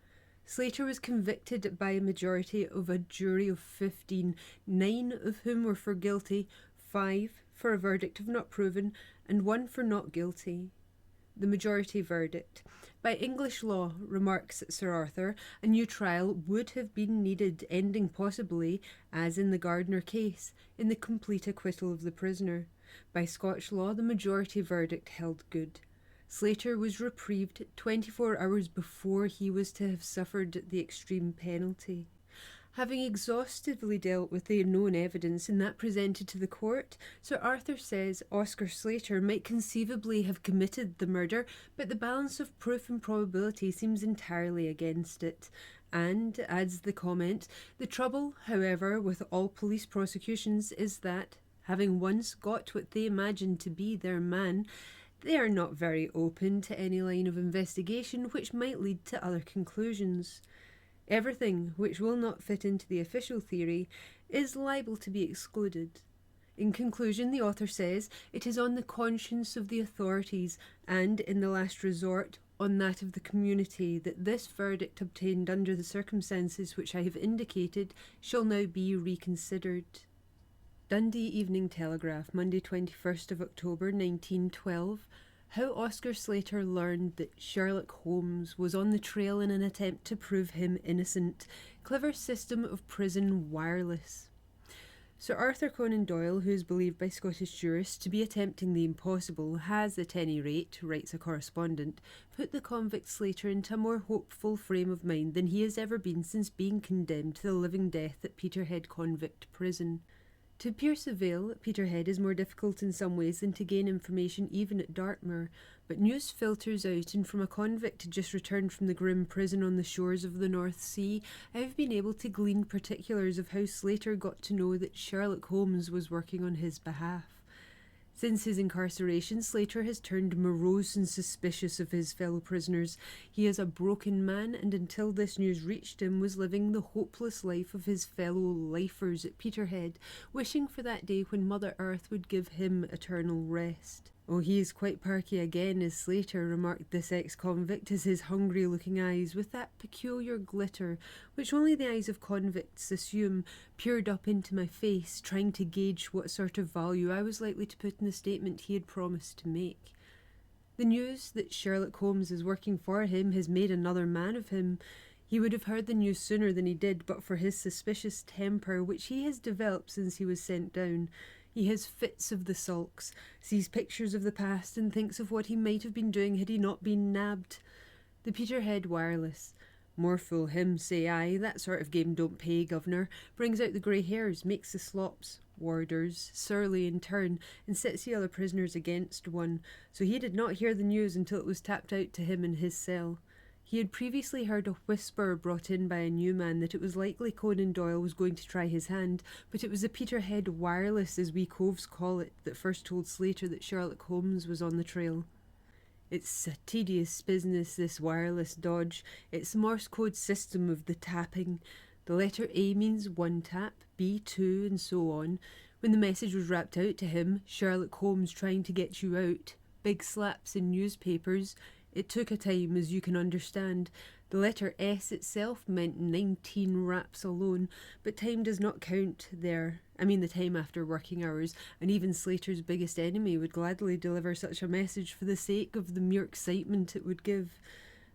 Slater was convicted by a majority of a jury of 15, 9 of whom were for guilty, 5 for a verdict of not proven, and 1 for not guilty. The majority verdict. By English law, remarks Sir Arthur, a new trial would have been needed, ending possibly, as in the Gardner case, in the complete acquittal of the prisoner. By Scotch law, the majority verdict held good. Slater was reprieved 24 hours before he was to have suffered the extreme penalty. Having exhaustively dealt with the known evidence in that presented to the court, Sir Arthur says Oscar Slater might conceivably have committed the murder, but the balance of proof and probability seems entirely against it. And, adds the comment, the trouble, however, with all police prosecutions is that, having once got what they imagine to be their man, they are not very open to any line of investigation which might lead to other conclusions. Everything which will not fit into the official theory is liable to be excluded. In conclusion, the author says it is on the conscience of the authorities and, in the last resort, on that of the community that this verdict obtained under the circumstances which I have indicated shall now be reconsidered. Dundee Evening Telegraph, Monday 21st of October 1912. How Oscar Slater learned that Sherlock Holmes was on the trail in an attempt to prove him innocent. Clever system of prison wireless. Sir Arthur Conan Doyle, who is believed by Scottish jurists to be attempting the impossible, has, at any rate, writes a correspondent, put the convict Slater into a more hopeful frame of mind than he has ever been since being condemned to the living death at Peterhead Convict Prison. To pierce a veil at Peterhead is more difficult in some ways than to gain information even at Dartmoor, but news filters out, and from a convict just returned from the grim prison on the shores of the North Sea, I have been able to glean particulars of how Slater got to know that Sherlock Holmes was working on his behalf. Since his incarceration, Slater has turned morose and suspicious of his fellow prisoners. He is a broken man, and until this news reached him, was living the hopeless life of his fellow lifers at Peterhead, wishing for that day when Mother Earth would give him eternal rest. Oh, he is quite parky again, as Slater, remarked this ex-convict, as his hungry-looking eyes, with that peculiar glitter which only the eyes of convicts assume, peered up into my face, trying to gauge what sort of value I was likely to put in the statement he had promised to make. The news that Sherlock Holmes is working for him has made another man of him. He would have heard the news sooner than he did but for his suspicious temper, which he has developed since he was sent down. He has fits of the sulks, sees pictures of the past, and thinks of what he might have been doing had he not been nabbed. The Peterhead Wireless. More fool him, say I. That sort of game don't pay, governor. Brings out the grey hairs, makes the slops. Warders, surly in turn, and sets the other prisoners against one. So he did not hear the news until it was tapped out to him in his cell. He had previously heard a whisper brought in by a new man that it was likely Conan Doyle was going to try his hand, but it was the Peterhead Wireless, as we coves call it, that first told Slater that Sherlock Holmes was on the trail. It's a tedious business, this wireless dodge. It's the Morse code system of the tapping. The letter A means one tap, B 2, and so on. When the message was rapped out to him, Sherlock Holmes trying to get you out, big slaps in newspapers. It took a time, as you can understand. The letter S itself meant 19 raps alone, but time does not count there. I mean the time after working hours, and even Slater's biggest enemy would gladly deliver such a message for the sake of the mere excitement it would give.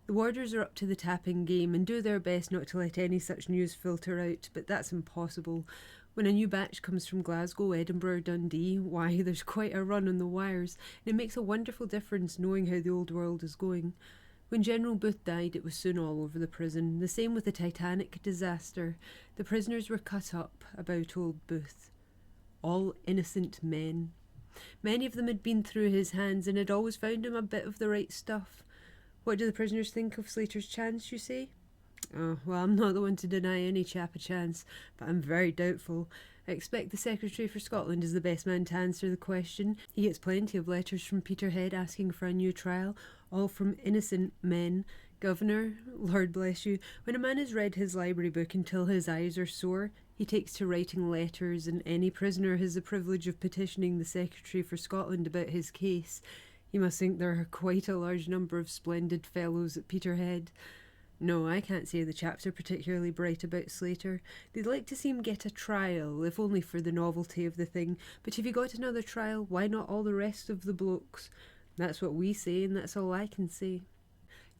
The warders are up to the tapping game and do their best not to let any such news filter out, but that's impossible. When a new batch comes from Glasgow, Edinburgh, Dundee, why, there's quite a run on the wires, and it makes a wonderful difference knowing how the old world is going. When General Booth died, it was soon all over the prison. The same with the Titanic disaster. The prisoners were cut up about old Booth. All innocent men. Many of them had been through his hands and had always found him a bit of the right stuff. What do the prisoners think of Slater's chance, you say? Oh, well, I'm not the one to deny any chap a chance, but I'm very doubtful. I expect the Secretary for Scotland is the best man to answer the question. He gets plenty of letters from Peterhead asking for a new trial, all from innocent men. Governor, Lord bless you, when a man has read his library book until his eyes are sore, he takes to writing letters, and any prisoner has the privilege of petitioning the Secretary for Scotland about his case. You must think there are quite a large number of splendid fellows at Peterhead. No, I can't say the chaps are particularly bright about Slater. They'd like to see him get a trial, if only for the novelty of the thing. But if he got another trial, why not all the rest of the blokes? That's what we say, and that's all I can say.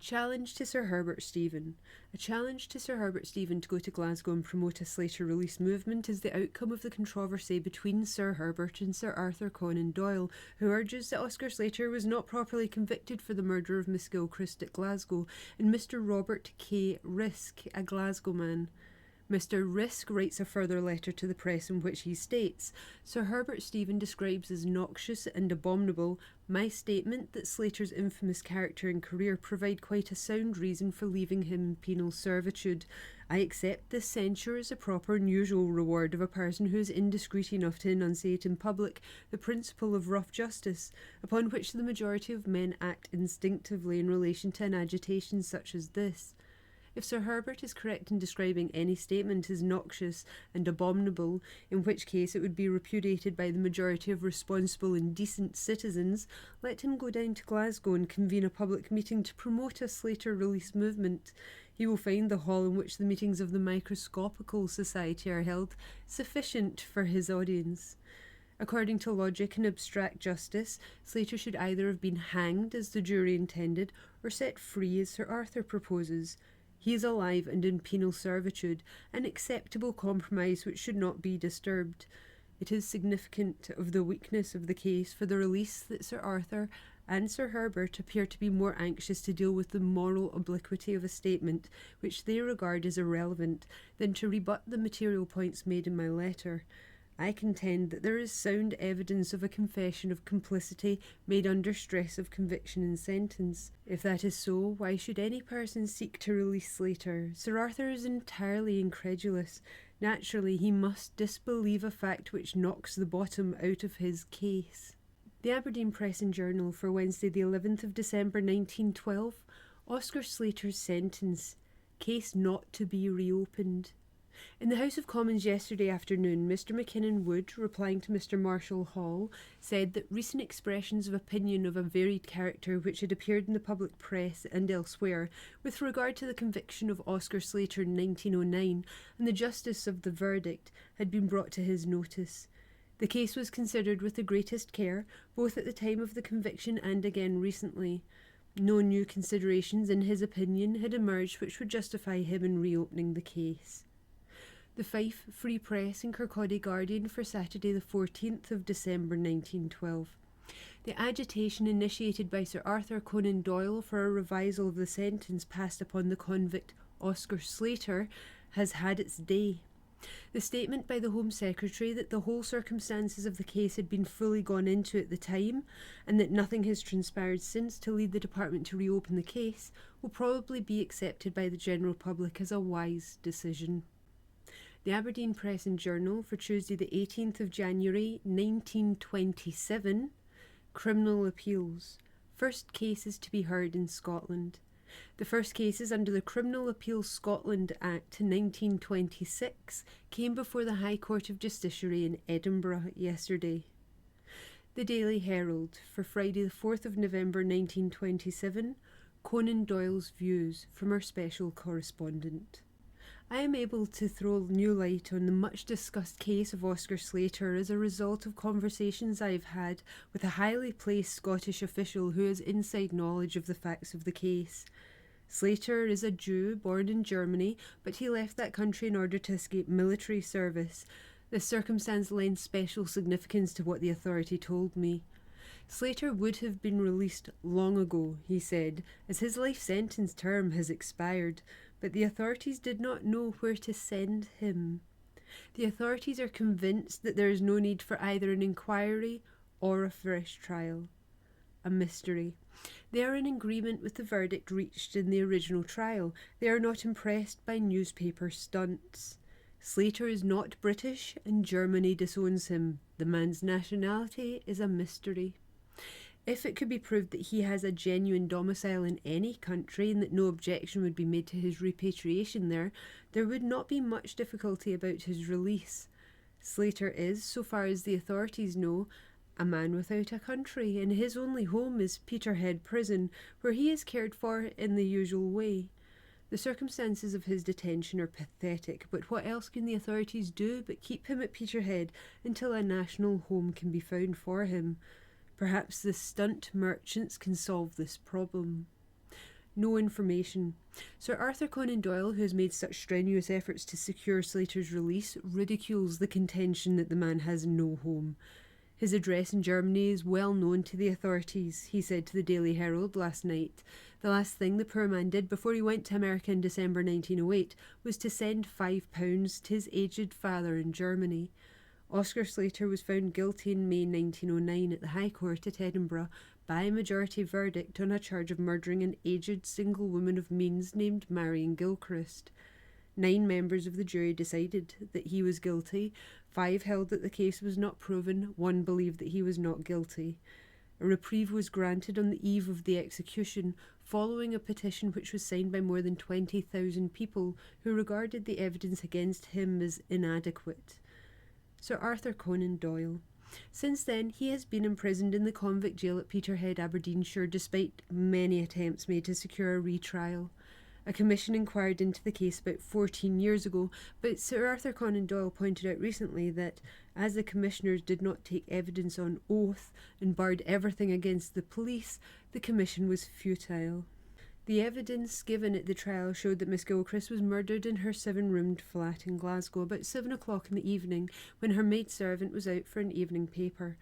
Challenge to Sir Herbert Stephen. A challenge to Sir Herbert Stephen to go to Glasgow and promote a Slater release movement is the outcome of the controversy between Sir Herbert and Sir Arthur Conan Doyle, who urges that Oscar Slater was not properly convicted for the murder of Miss Gilchrist at Glasgow, and Mr. Robert K. Risk, a Glasgow man. Mr. Risk writes a further letter to the press in which he states, Sir Herbert Stephen describes as noxious and abominable my statement that Slater's infamous character and career provide quite a sound reason for leaving him in penal servitude. I accept this censure as a proper and usual reward of a person who is indiscreet enough to enunciate in public the principle of rough justice, upon which the majority of men act instinctively in relation to an agitation such as this. If Sir Herbert is correct in describing any statement as noxious and abominable, in which case it would be repudiated by the majority of responsible and decent citizens, let him go down to Glasgow and convene a public meeting to promote a Slater release movement. He will find the hall in which the meetings of the Microscopical Society are held sufficient for his audience. According to logic and abstract justice, Slater should either have been hanged, as the jury intended, or set free, as Sir Arthur proposes. He is alive and in penal servitude, an acceptable compromise which should not be disturbed. It is significant of the weakness of the case for the release that Sir Arthur and Sir Herbert appear to be more anxious to deal with the moral obliquity of a statement which they regard as irrelevant than to rebut the material points made in my letter. I contend that there is sound evidence of a confession of complicity made under stress of conviction and sentence. If that is so, why should any person seek to release Slater? Sir Arthur is entirely incredulous. Naturally, he must disbelieve a fact which knocks the bottom out of his case. The Aberdeen Press and Journal for Wednesday the 11th of December 1912, Oscar Slater's sentence, case not to be reopened. In the House of Commons yesterday afternoon, Mr. McKinnon Wood, replying to Mr. Marshall Hall, said that recent expressions of opinion of a varied character which had appeared in the public press and elsewhere with regard to the conviction of Oscar Slater in 1909 and the justice of the verdict had been brought to his notice. The case was considered with the greatest care, both at the time of the conviction and again recently. No new considerations, in his opinion, had emerged which would justify him in reopening the case. The Fife Free Press and Kirkcaldy Guardian for Saturday the 14th of December 1912. The agitation initiated by Sir Arthur Conan Doyle for a revisal of the sentence passed upon the convict Oscar Slater has had its day. The statement by the Home Secretary that the whole circumstances of the case had been fully gone into at the time, and that nothing has transpired since to lead the department to reopen the case, will probably be accepted by the general public as a wise decision. The Aberdeen Press and Journal for Tuesday the 18th of January 1927, Criminal Appeals. First cases to be heard in Scotland. The first cases under the Criminal Appeals Scotland Act 1926 came before the High Court of Justiciary in Edinburgh yesterday. The Daily Herald for Friday the 4th of November 1927, Conan Doyle's views from our special correspondent. I am able to throw new light on the much-discussed case of Oscar Slater as a result of conversations I have had with a highly placed Scottish official who has inside knowledge of the facts of the case. Slater is a Jew born in Germany, but he left that country in order to escape military service. This circumstance lends special significance to what the authority told me. Slater would have been released long ago, he said, as his life sentence term has expired, but the authorities did not know where to send him. The authorities are convinced that there is no need for either an inquiry or a fresh trial. a mystery. They are in agreement with the verdict reached in the original trial. They are not impressed by newspaper stunts. Slater is not British, and Germany disowns him. The man's nationality is a mystery. If it could be proved that he has a genuine domicile in any country and that no objection would be made to his repatriation there would not be much difficulty about his release. Slater is, so far as the authorities know, a man without a country, and his only home is Peterhead Prison, where he is cared for in the usual way. The circumstances of his detention are pathetic, but what else can the authorities do but keep him at Peterhead until a national home can be found for him? Perhaps the stunt merchants can solve this problem. No information. Sir Arthur Conan Doyle, who has made such strenuous efforts to secure Slater's release, ridicules the contention that the man has no home. His address in Germany is well known to the authorities, he said to the Daily Herald last night. The last thing the poor man did before he went to America in December 1908 was to send £5 to his aged father in Germany. Oscar Slater was found guilty in May 1909 at the High Court at Edinburgh by a majority verdict on a charge of murdering an aged single woman of means named Marion Gilchrist. 9 members of the jury decided that he was guilty, 5 held that the case was not proven, 1 believed that he was not guilty. A reprieve was granted on the eve of the execution, following a petition which was signed by more than 20,000 people who regarded the evidence against him as inadequate. Sir Arthur Conan Doyle. Since then, he has been imprisoned in the convict jail at Peterhead, Aberdeenshire, despite many attempts made to secure a retrial. A commission inquired into the case about 14 years ago, but Sir Arthur Conan Doyle pointed out recently that, as the commissioners did not take evidence on oath and barred everything against the police, the commission was futile. The evidence given at the trial showed that Miss Gilchrist was murdered in her 7-roomed flat in Glasgow about 7 o'clock in the evening when her maidservant was out for an evening paper.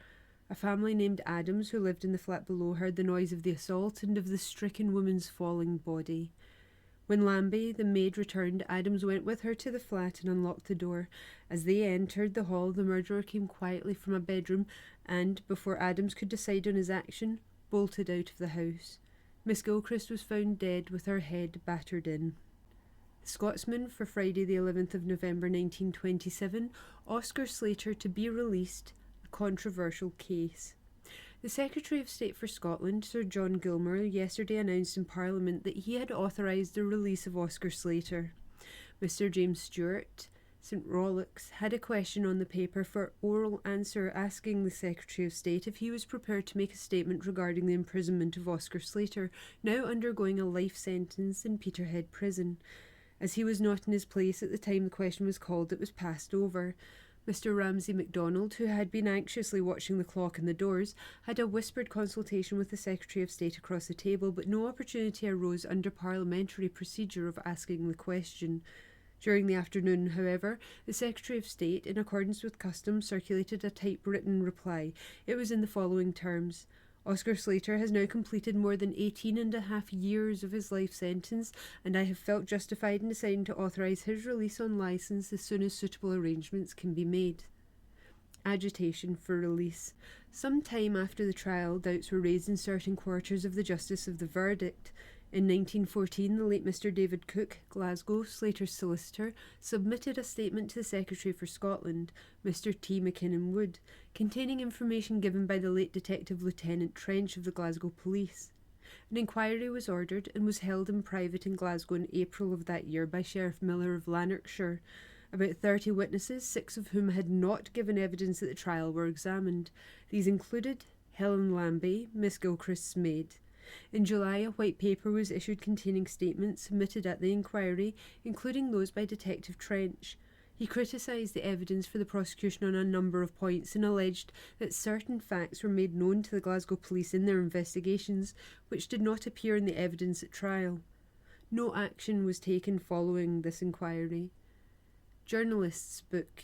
A family named Adams, who lived in the flat below, heard the noise of the assault and of the stricken woman's falling body. When Lambie, the maid, returned, Adams went with her to the flat and unlocked the door. As they entered the hall, the murderer came quietly from a bedroom and, before Adams could decide on his action, bolted out of the house. Miss Gilchrist was found dead with her head battered in. The Scotsman for Friday the 11th of November 1927, Oscar Slater to be released, a controversial case. The Secretary of State for Scotland, Sir John Gilmour, yesterday announced in Parliament that he had authorised the release of Oscar Slater. Mr James Stewart, St Rollox, had a question on the paper for oral answer asking the Secretary of State if he was prepared to make a statement regarding the imprisonment of Oscar Slater, now undergoing a life sentence in Peterhead Prison. As he was not in his place at the time the question was called, it was passed over. Mr Ramsay MacDonald, who had been anxiously watching the clock and the doors, had a whispered consultation with the Secretary of State across the table, but no opportunity arose under parliamentary procedure of asking the question. During the afternoon, however, the Secretary of State, in accordance with custom, circulated a typewritten reply. It was in the following terms: Oscar Slater has now completed more than 18.5 years of his life sentence, and I have felt justified in deciding to authorise his release on licence as soon as suitable arrangements can be made. Agitation for release. Some time after the trial, doubts were raised in certain quarters of the justice of the verdict. In 1914, the late Mr David Cook, Glasgow, Slater's solicitor, submitted a statement to the Secretary for Scotland, Mr T Mackinnon Wood, containing information given by the late Detective Lieutenant Trench of the Glasgow Police. An inquiry was ordered and was held in private in Glasgow in April of that year by Sheriff Miller of Lanarkshire. About 30 witnesses, 6 of whom had not given evidence at the trial, were examined. These included Helen Lambie, Miss Gilchrist's maid. In July, a white paper was issued containing statements submitted at the inquiry, including those by Detective Trench. He criticised the evidence for the prosecution on a number of points and alleged that certain facts were made known to the Glasgow police in their investigations, which did not appear in the evidence at trial. No action was taken following this inquiry. Journalist's book.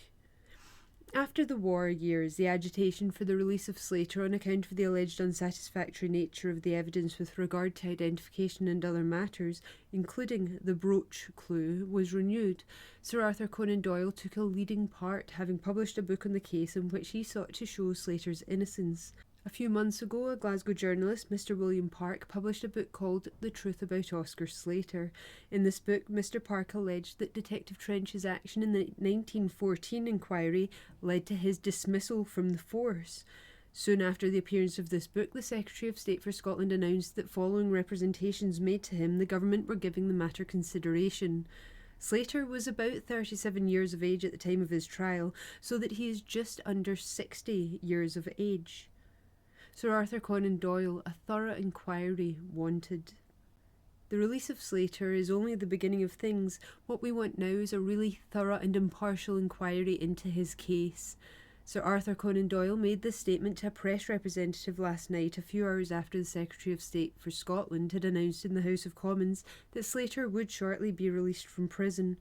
After the war years, the agitation for the release of Slater on account of the alleged unsatisfactory nature of the evidence with regard to identification and other matters, including the Brooch clue, was renewed. Sir Arthur Conan Doyle took a leading part, having published a book on the case in which he sought to show Slater's innocence. A few months ago, a Glasgow journalist, Mr. William Park, published a book called The Truth About Oscar Slater. In this book, Mr. Park alleged that Detective Trench's action in the 1914 inquiry led to his dismissal from the force. Soon after the appearance of this book, the Secretary of State for Scotland announced that following representations made to him, the government were giving the matter consideration. Slater was about 37 years of age at the time of his trial, so that he is just under 60 years of age. Sir Arthur Conan Doyle, a thorough inquiry wanted. The release of Slater is only the beginning of things. What we want now is a really thorough and impartial inquiry into his case. Sir Arthur Conan Doyle made this statement to a press representative last night, a few hours after the Secretary of State for Scotland had announced in the House of Commons that Slater would shortly be released from prison.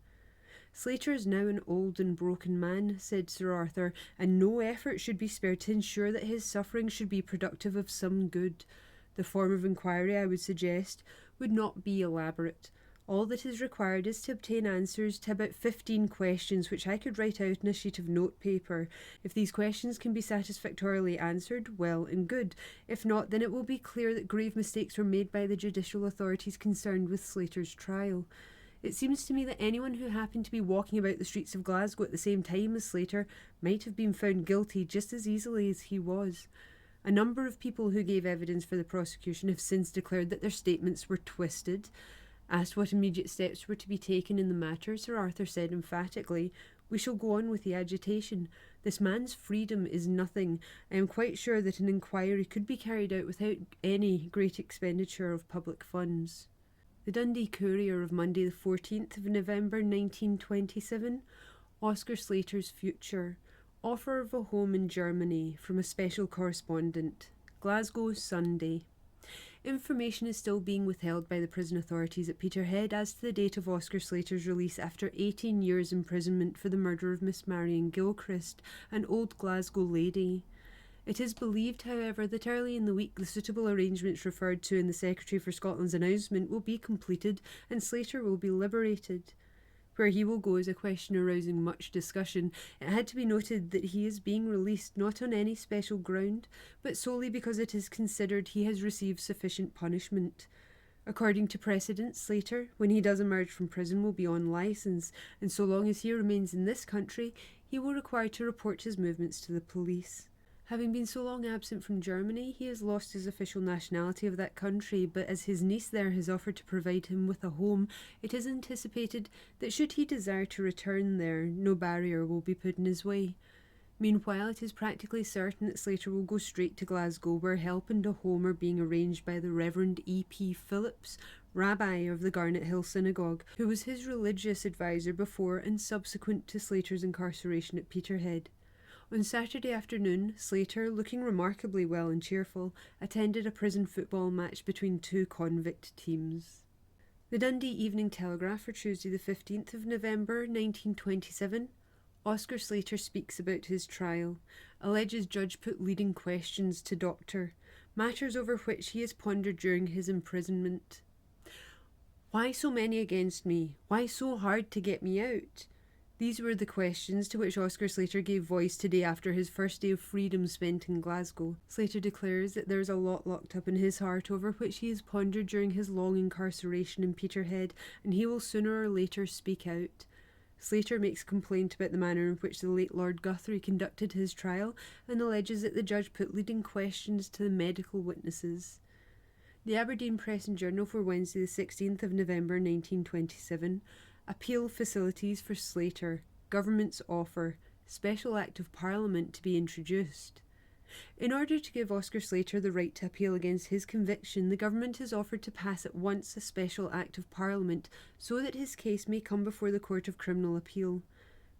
Slater is now an old and broken man, said Sir Arthur, and no effort should be spared to ensure that his suffering should be productive of some good. The form of inquiry, I would suggest, would not be elaborate. All that is required is to obtain answers to about 15 questions which I could write out on a sheet of notepaper. If these questions can be satisfactorily answered, well and good. If not, then it will be clear that grave mistakes were made by the judicial authorities concerned with Slater's trial. It seems to me that anyone who happened to be walking about the streets of Glasgow at the same time as Slater might have been found guilty just as easily as he was. A number of people who gave evidence for the prosecution have since declared that their statements were twisted. Asked what immediate steps were to be taken in the matter, Sir Arthur said emphatically, "We shall go on with the agitation. This man's freedom is nothing. I am quite sure that an inquiry could be carried out without any great expenditure of public funds." The Dundee Courier of Monday the 14th of November 1927, Oscar Slater's future, offer of a home in Germany from a special correspondent, Glasgow, Sunday. Information is still being withheld by the prison authorities at Peterhead as to the date of Oscar Slater's release after 18 years' imprisonment for the murder of Miss Marion Gilchrist, an old Glasgow lady. It is believed, however, that early in the week the suitable arrangements referred to in the Secretary for Scotland's announcement will be completed and Slater will be liberated. Where he will go is a question arousing much discussion. It had to be noted that he is being released not on any special ground, but solely because it is considered he has received sufficient punishment. According to precedent, Slater, when he does emerge from prison, will be on licence, and so long as he remains in this country, he will require to report his movements to the police. Having been so long absent from Germany, he has lost his official nationality of that country, but as his niece there has offered to provide him with a home, it is anticipated that should he desire to return there, no barrier will be put in his way. Meanwhile, it is practically certain that Slater will go straight to Glasgow, where help and a home are being arranged by the Reverend E.P. Phillips, rabbi of the Garnet Hill Synagogue, who was his religious advisor before and subsequent to Slater's incarceration at Peterhead. On Saturday afternoon, Slater, looking remarkably well and cheerful, attended a prison football match between two convict teams. The Dundee Evening Telegraph for Tuesday the 15th of November 1927. Oscar Slater speaks about his trial. Alleges judge put leading questions to doctor. Matters over which he has pondered during his imprisonment. Why so many against me? Why so hard to get me out? These were the questions to which Oscar Slater gave voice today after his first day of freedom spent in Glasgow. Slater declares that there is a lot locked up in his heart over which he has pondered during his long incarceration in Peterhead, and he will sooner or later speak out. Slater makes complaint about the manner in which the late Lord Guthrie conducted his trial and alleges that the judge put leading questions to the medical witnesses. The Aberdeen Press and Journal for Wednesday the 16th of November 1927. Appeal facilities for Slater. Government's offer. Special Act of Parliament to be introduced. In order to give Oscar Slater the right to appeal against his conviction, the government has offered to pass at once a special Act of Parliament so that his case may come before the Court of Criminal Appeal.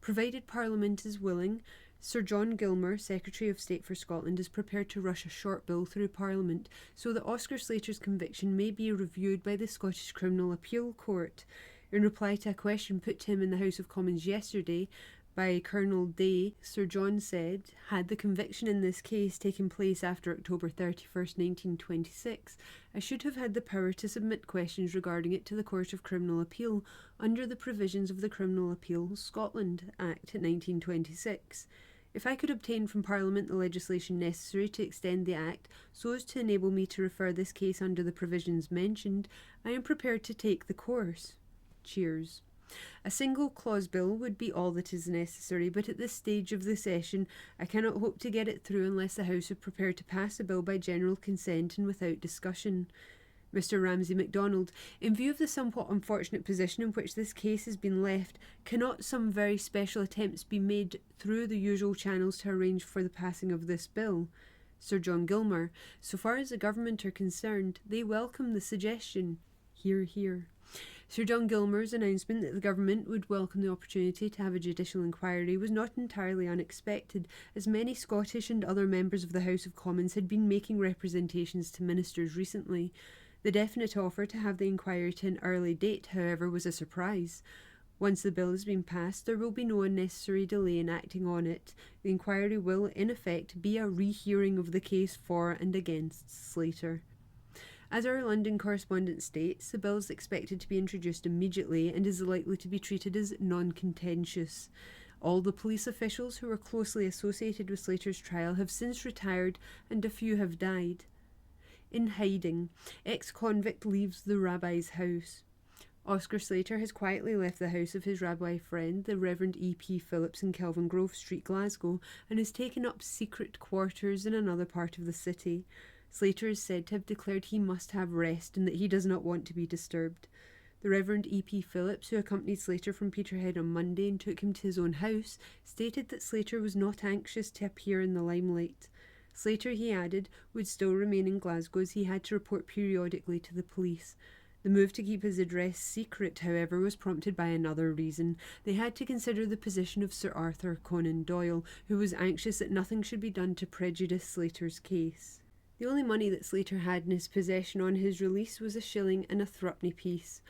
Provided Parliament is willing, Sir John Gilmour, Secretary of State for Scotland, is prepared to rush a short bill through Parliament so that Oscar Slater's conviction may be reviewed by the Scottish Criminal Appeal Court. In reply to a question put to him in the House of Commons yesterday by Colonel Day, Sir John said, had the conviction in this case taken place after October 31st, 1926, I should have had the power to submit questions regarding it to the Court of Criminal Appeal under the provisions of the Criminal Appeal Scotland Act 1926. If I could obtain from Parliament the legislation necessary to extend the Act so as to enable me to refer this case under the provisions mentioned, I am prepared to take the course. Cheers. A single clause bill would be all that is necessary, but at this stage of the session I cannot hope to get it through unless the House are prepared to pass a bill by general consent and without discussion. Mr. Ramsay MacDonald, in view of the somewhat unfortunate position in which this case has been left, cannot some very special attempts be made through the usual channels to arrange for the passing of this bill? Sir John Gilmer, so far as the government are concerned, they welcome the suggestion. Hear, hear. Sir John Gilmer's announcement that the government would welcome the opportunity to have a judicial inquiry was not entirely unexpected, as many Scottish and other members of the House of Commons had been making representations to ministers recently. The definite offer to have the inquiry to an early date, however, was a surprise. Once the bill has been passed, there will be no unnecessary delay in acting on it. The inquiry will, in effect, be a rehearing of the case for and against Slater. As our London correspondent states, the bill is expected to be introduced immediately and is likely to be treated as non-contentious. All the police officials who were closely associated with Slater's trial have since retired and a few have died. In hiding, ex-convict leaves the rabbi's house. Oscar Slater has quietly left the house of his rabbi friend, the Reverend E.P. Phillips in Kelvin Grove Street, Glasgow, and has taken up secret quarters in another part of the city. Slater is said to have declared he must have rest and that he does not want to be disturbed. The Reverend E.P. Phillips, who accompanied Slater from Peterhead on Monday and took him to his own house, stated that Slater was not anxious to appear in the limelight. Slater, he added, would still remain in Glasgow as he had to report periodically to the police. The move to keep his address secret, however, was prompted by another reason. They had to consider the position of Sir Arthur Conan Doyle, who was anxious that nothing should be done to prejudice Slater's case. The only money that Slater had in his possession on his release was a shilling and a threepenny piece.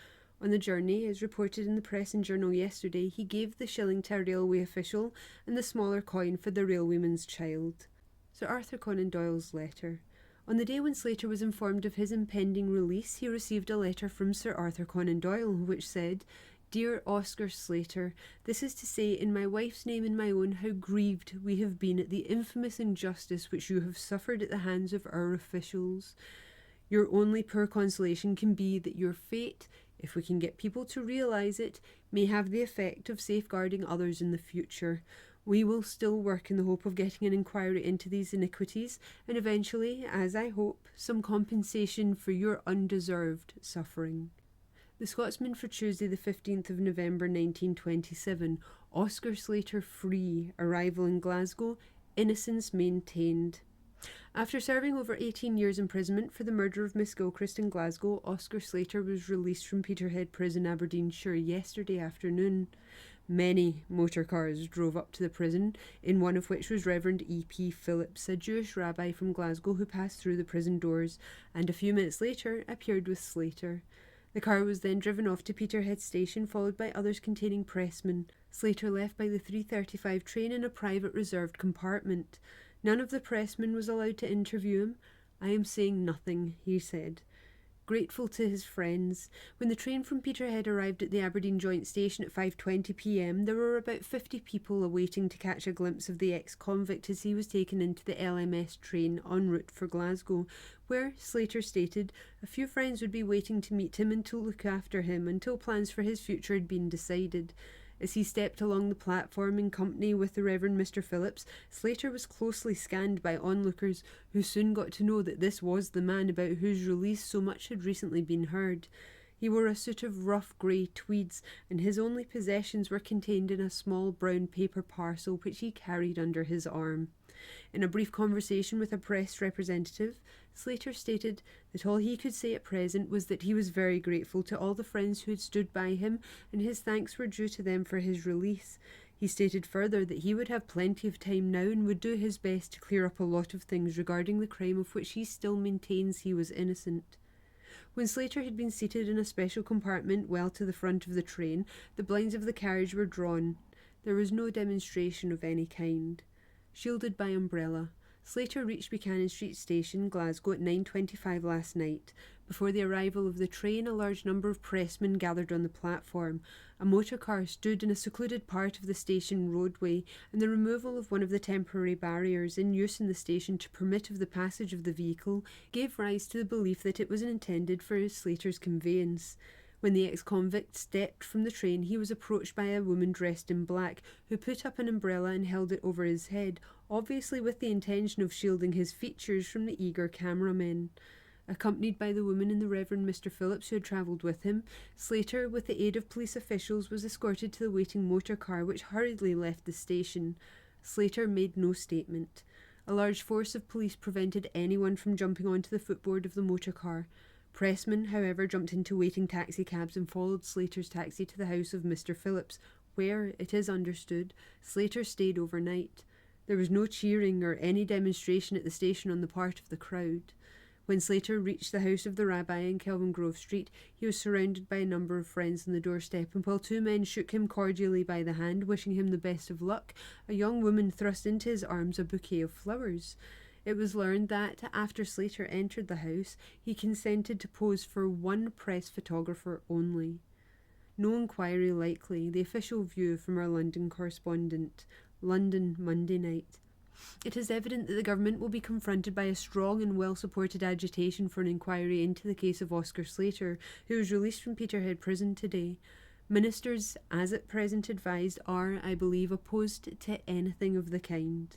On the journey, as reported in the Press and Journal yesterday, he gave the shilling to a railway official and the smaller coin for the railwayman's child. Sir Arthur Conan Doyle's letter. On the day when Slater was informed of his impending release, he received a letter from Sir Arthur Conan Doyle, which said, "Dear Oscar Slater, this is to say in my wife's name and my own how grieved we have been at the infamous injustice which you have suffered at the hands of our officials. Your only poor consolation can be that your fate, if we can get people to realise it, may have the effect of safeguarding others in the future. We will still work in the hope of getting an inquiry into these iniquities, and eventually, as I hope, some compensation for your undeserved suffering." The Scotsman for Tuesday the 15th of November 1927, Oscar Slater free, arrival in Glasgow, innocence maintained. After serving over 18 years imprisonment for the murder of Miss Gilchrist in Glasgow, Oscar Slater was released from Peterhead Prison, Aberdeenshire, yesterday afternoon. Many motor cars drove up to the prison, in one of which was Reverend E.P. Phillips, a Jewish rabbi from Glasgow who passed through the prison doors, and a few minutes later appeared with Slater. The car was then driven off to Peterhead Station, followed by others containing pressmen. Slater left by the 3:35 train in a private reserved compartment. None of the pressmen was allowed to interview him. "I am saying nothing," he said. Grateful to his friends. When the train from Peterhead arrived at the Aberdeen Joint Station at 5:20 p.m, there were about 50 people awaiting to catch a glimpse of the ex-convict as he was taken into the LMS train en route for Glasgow, where, Slater stated, a few friends would be waiting to meet him and to look after him until plans for his future had been decided. As he stepped along the platform in company with the Reverend Mr. Phillips, Slater was closely scanned by onlookers, who soon got to know that this was the man about whose release so much had recently been heard. He wore a suit of rough grey tweeds, and his only possessions were contained in a small brown paper parcel which he carried under his arm. In a brief conversation with a press representative, Slater stated that all he could say at present was that he was very grateful to all the friends who had stood by him, and his thanks were due to them for his release. He stated further that he would have plenty of time now and would do his best to clear up a lot of things regarding the crime of which he still maintains he was innocent. When Slater had been seated in a special compartment well to the front of the train, the blinds of the carriage were drawn. There was no demonstration of any kind. Shielded by umbrella, Slater reached Buchanan Street Station, Glasgow, at 9:25 last night. Before the arrival of the train, a large number of pressmen gathered on the platform. A motor car stood in a secluded part of the station roadway, and the removal of one of the temporary barriers in use in the station to permit of the passage of the vehicle gave rise to the belief that it was intended for Slater's conveyance. When the ex-convict stepped from the train, he was approached by a woman dressed in black, who put up an umbrella and held it over his head, obviously with the intention of shielding his features from the eager cameramen. Accompanied by the woman and the Reverend Mr. Phillips, who had travelled with him, Slater, with the aid of police officials, was escorted to the waiting motor car, which hurriedly left the station. Slater made no statement. A large force of police prevented anyone from jumping onto the footboard of the motor car. Pressmen, however, jumped into waiting taxicabs and followed Slater's taxi to the house of Mr. Phillips, where, it is understood, Slater stayed overnight. There was no cheering or any demonstration at the station on the part of the crowd. When Slater reached the house of the rabbi in Kelvin Grove Street, he was surrounded by a number of friends on the doorstep, and while two men shook him cordially by the hand, wishing him the best of luck, a young woman thrust into his arms a bouquet of flowers. It was learned that, after Slater entered the house, he consented to pose for one press photographer only. No inquiry likely, the official view from our London correspondent. London, Monday night. It is evident that the government will be confronted by a strong and well-supported agitation for an inquiry into the case of Oscar Slater, who was released from Peterhead Prison today. Ministers, as at present advised, are, I believe, opposed to anything of the kind.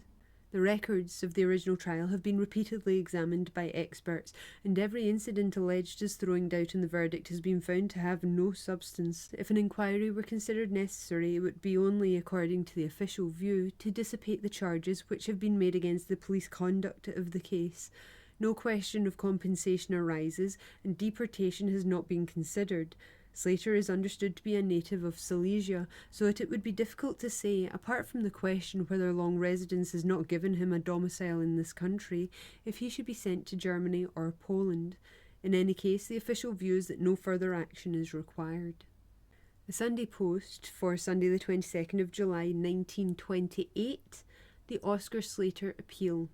The records of the original trial have been repeatedly examined by experts, and every incident alleged as throwing doubt on the verdict has been found to have no substance. If an inquiry were considered necessary, it would be only, according to the official view, to dissipate the charges which have been made against the police conduct of the case. No question of compensation arises, and deportation has not been considered. Slater is understood to be a native of Silesia, so that it would be difficult to say, apart from the question whether long residence has not given him a domicile in this country, if he should be sent to Germany or Poland. In any case, the official view is that no further action is required. The Sunday Post for Sunday the 22nd of July 1928, the Oscar Slater appeal.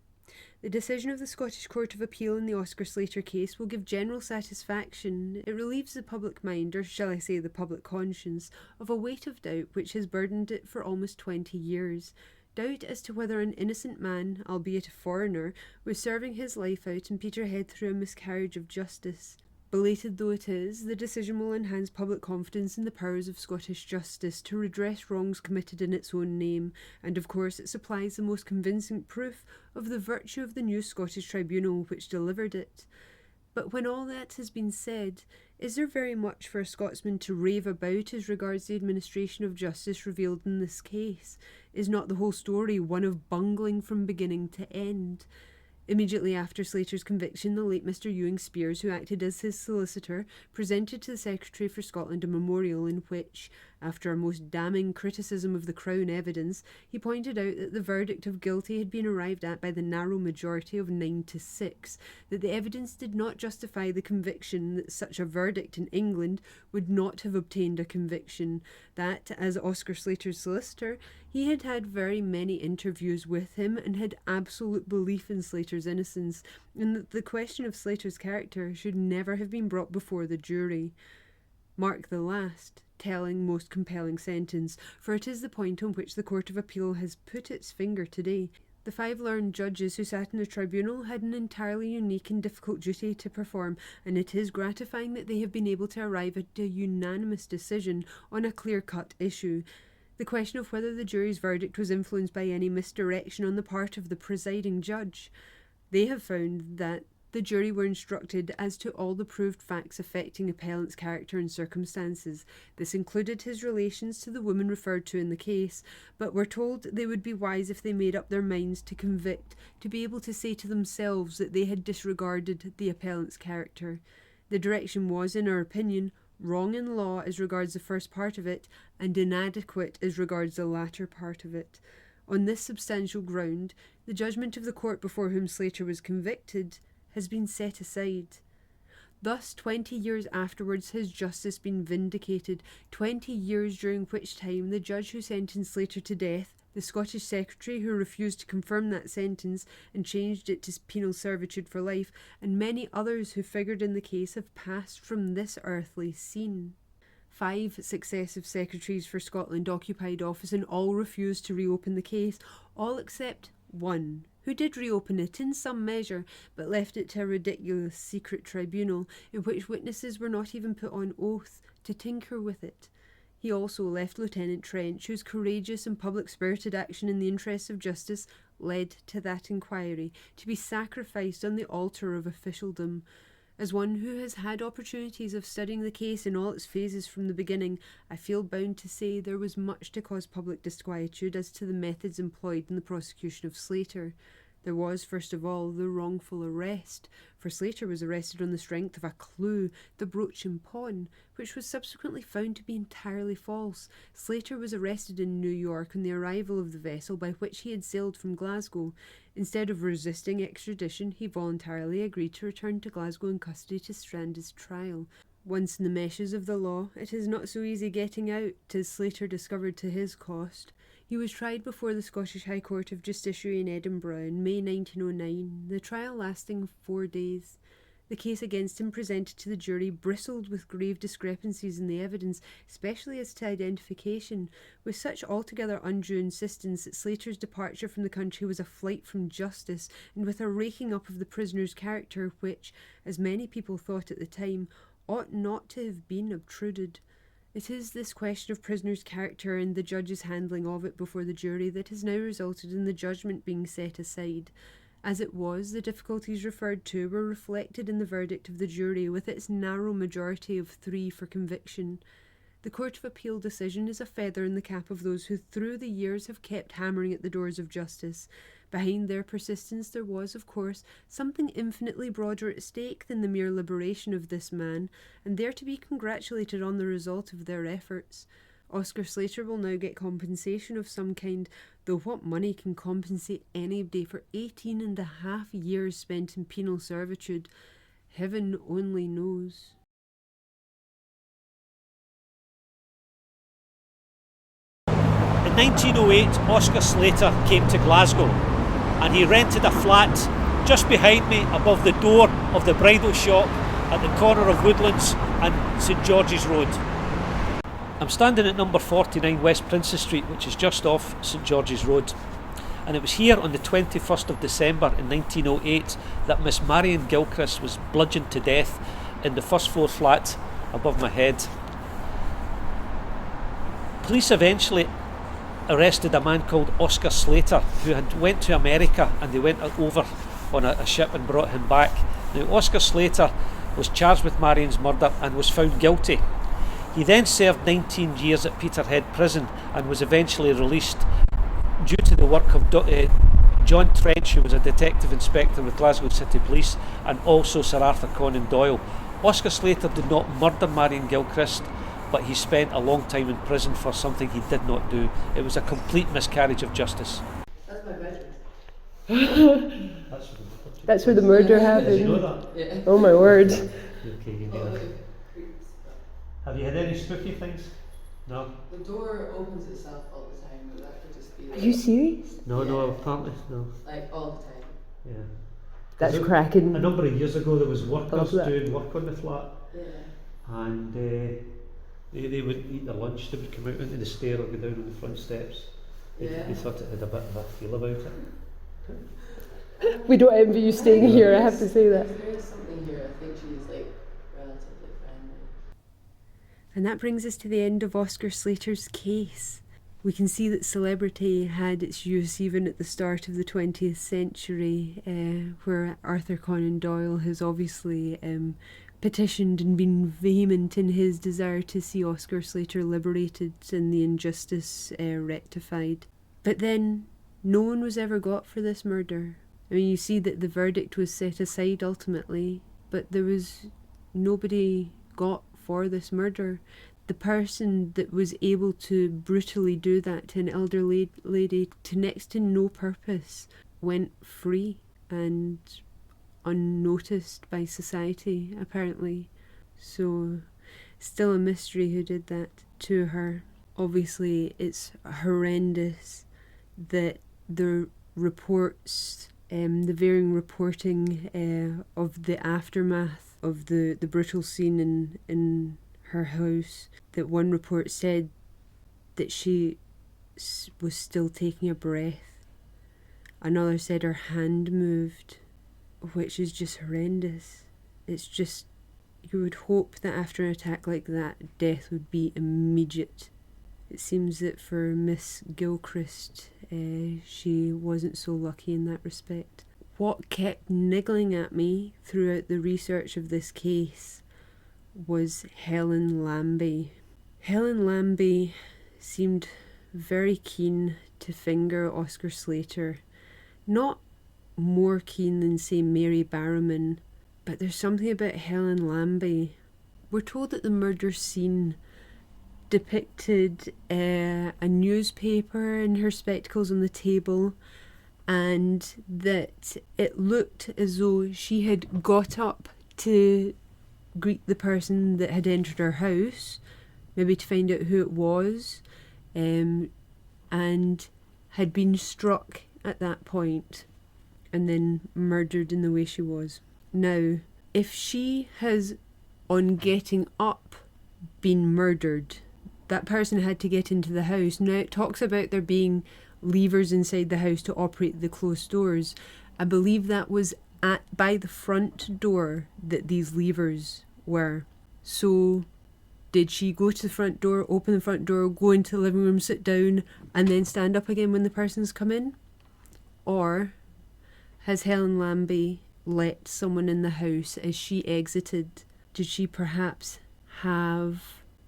The decision of the Scottish Court of Appeal in the Oscar Slater case will give general satisfaction. It relieves the public mind, or shall I say the public conscience, of a weight of doubt which has burdened it for almost 20 years. Doubt as to whether an innocent man, albeit a foreigner, was serving his life out in Peterhead through a miscarriage of justice. Belated though it is, the decision will enhance public confidence in the powers of Scottish justice to redress wrongs committed in its own name, and of course it supplies the most convincing proof of the virtue of the new Scottish tribunal which delivered it. But when all that has been said, is there very much for a Scotsman to rave about as regards the administration of justice revealed in this case? Is not the whole story one of bungling from beginning to end? Immediately after Slater's conviction, the late Mr. Ewing Spears, who acted as his solicitor, presented to the Secretary for Scotland a memorial in which, after a most damning criticism of the Crown evidence, he pointed out that the verdict of guilty had been arrived at by the narrow majority of 9-6, that the evidence did not justify the conviction, that such a verdict in England would not have obtained a conviction, that, as Oscar Slater's solicitor, he had had very many interviews with him and had absolute belief in Slater's innocence, and that the question of Slater's character should never have been brought before the jury. Mark the last, telling, most compelling sentence, for it is the point on which the Court of Appeal has put its finger today. The 5 learned judges who sat in the tribunal had an entirely unique and difficult duty to perform, and it is gratifying that they have been able to arrive at a unanimous decision on a clear-cut issue. The question of whether the jury's verdict was influenced by any misdirection on the part of the presiding judge. They have found that the jury were instructed as to all the proved facts affecting appellant's character and circumstances. This included his relations to the woman referred to in the case, but were told they would be wise if they made up their minds to convict, to be able to say to themselves that they had disregarded the appellant's character. The direction was, in our opinion, wrong in law as regards the first part of it, and inadequate as regards the latter part of it. On this substantial ground, the judgment of the court before whom Slater was convicted has been set aside. Thus, 20 years afterwards has justice been vindicated, 20 years during which time the judge who sentenced Slater to death the Scottish secretary who refused to confirm that sentence and changed it to penal servitude for life, and many others who figured in the case have passed from this earthly scene. 5 successive secretaries for Scotland occupied office and all refused to reopen the case, all except one, who did reopen it in some measure, but left it to a ridiculous secret tribunal in which witnesses were not even put on oath to tinker with it. He also left Lieutenant Trench, whose courageous and public-spirited action in the interests of justice led to that inquiry, to be sacrificed on the altar of officialdom. As one who has had opportunities of studying the case in all its phases from the beginning, I feel bound to say there was much to cause public disquietude as to the methods employed in the prosecution of Slater. There was, first of all, the wrongful arrest, for Slater was arrested on the strength of a clue, the brooch and pawn, which was subsequently found to be entirely false. Slater was arrested in New York on the arrival of the vessel by which he had sailed from Glasgow. Instead of resisting extradition, he voluntarily agreed to return to Glasgow in custody to stand his trial. Once in the meshes of the law, it is not so easy getting out, as Slater discovered to his cost. He was tried before the Scottish High Court of Justiciary in Edinburgh in May 1909, the trial lasting 4 days. The case against him presented to the jury bristled with grave discrepancies in the evidence, especially as to identification, with such altogether undue insistence that Slater's departure from the country was a flight from justice, and with a raking up of the prisoner's character which, as many people thought at the time, ought not to have been obtruded. It is this question of prisoner's character and the judge's handling of it before the jury that has now resulted in the judgment being set aside. As it was, the difficulties referred to were reflected in the verdict of the jury, with its narrow majority of 3 for conviction. The Court of Appeal decision is a feather in the cap of those who through the years have kept hammering at the doors of justice. Behind their persistence there was, of course, something infinitely broader at stake than the mere liberation of this man, and they are to be congratulated on the result of their efforts. Oscar Slater will now get compensation of some kind, though what money can compensate anybody for 18.5 years spent in penal servitude? Heaven only knows. In 1908, Oscar Slater came to Glasgow and he rented a flat just behind me above the door of the bridal shop at the corner of Woodlands and St George's Road. I'm standing at number 49 West Princess Street, which is just off St George's Road, and it was here on the 21st of December in 1908 that Miss Marion Gilchrist was bludgeoned to death in the first floor flat above my head. Police eventually arrested a man called Oscar Slater, who had went to America, and they went over on a ship and brought him back. Now, Oscar Slater was charged with Marion's murder and was found guilty. He then served 19 years at Peterhead Prison and was eventually released due to the work of John Trench, who was a detective inspector with Glasgow City Police, and also Sir Arthur Conan Doyle. Oscar Slater did not murder Marion Gilchrist, but he spent a long time in prison for something he did not do. It was a complete miscarriage of justice. That's my bedroom. That's where the murder happened. Did you know that? Yeah. Oh my word. Okay, you know that. Have you had any spooky things? No? The door opens itself all the time, but that could just be. Are you serious? No, Yeah. no, apparently, no. Like all the time. Yeah. That's A cracking. number of years ago there was workers that. doing work on the flat, Yeah. and they wouldn't eat their lunch. They would come out into the stair or go down on the front steps. They thought it had a bit of a feel about it. We don't envy you staying here, I have to say that. There is something here. I think she's like relatively friendly. And that brings us to the end of Oscar Slater's case. We can see that celebrity had its use even at the start of the 20th century, where Arthur Conan Doyle has obviously petitioned and been vehement in his desire to see Oscar Slater liberated and the injustice rectified. But then no one was ever got for this murder. I mean, you see that the verdict was set aside ultimately, but there was nobody got for this murder. The person that was able to brutally do that to an elderly lady to next to no purpose went free and unnoticed by society, apparently. So, still a mystery who did that to her. Obviously, it's horrendous that the reports, the varying reporting of the aftermath of the brutal scene in her house, that one report said that she was still taking a breath. Another said her hand moved, which is just horrendous. It's just, you would hope that after an attack like that, death would be immediate. It seems that for Miss Gilchrist, she wasn't so lucky in that respect. What kept niggling at me throughout the research of this case was Helen Lambie. Helen Lambie seemed very keen to finger Oscar Slater. Not more keen than, say, Mary Barrowman, but there's something about Helen Lambie. We're told that the murder scene depicted a newspaper and her spectacles on the table, and that it looked as though she had got up to greet the person that had entered her house, maybe to find out who it was, and had been struck at that point and then murdered in the way she was. Now, if she has, on getting up, been murdered, that person had to get into the house. Now, it talks about there being levers inside the house to operate the closed doors. I believe that was by the front door that these levers were. So did she go to the front door, open the front door, go into the living room, sit down, and then stand up again when the person's come in? Or has Helen Lambie let someone in the house as she exited? Did she perhaps have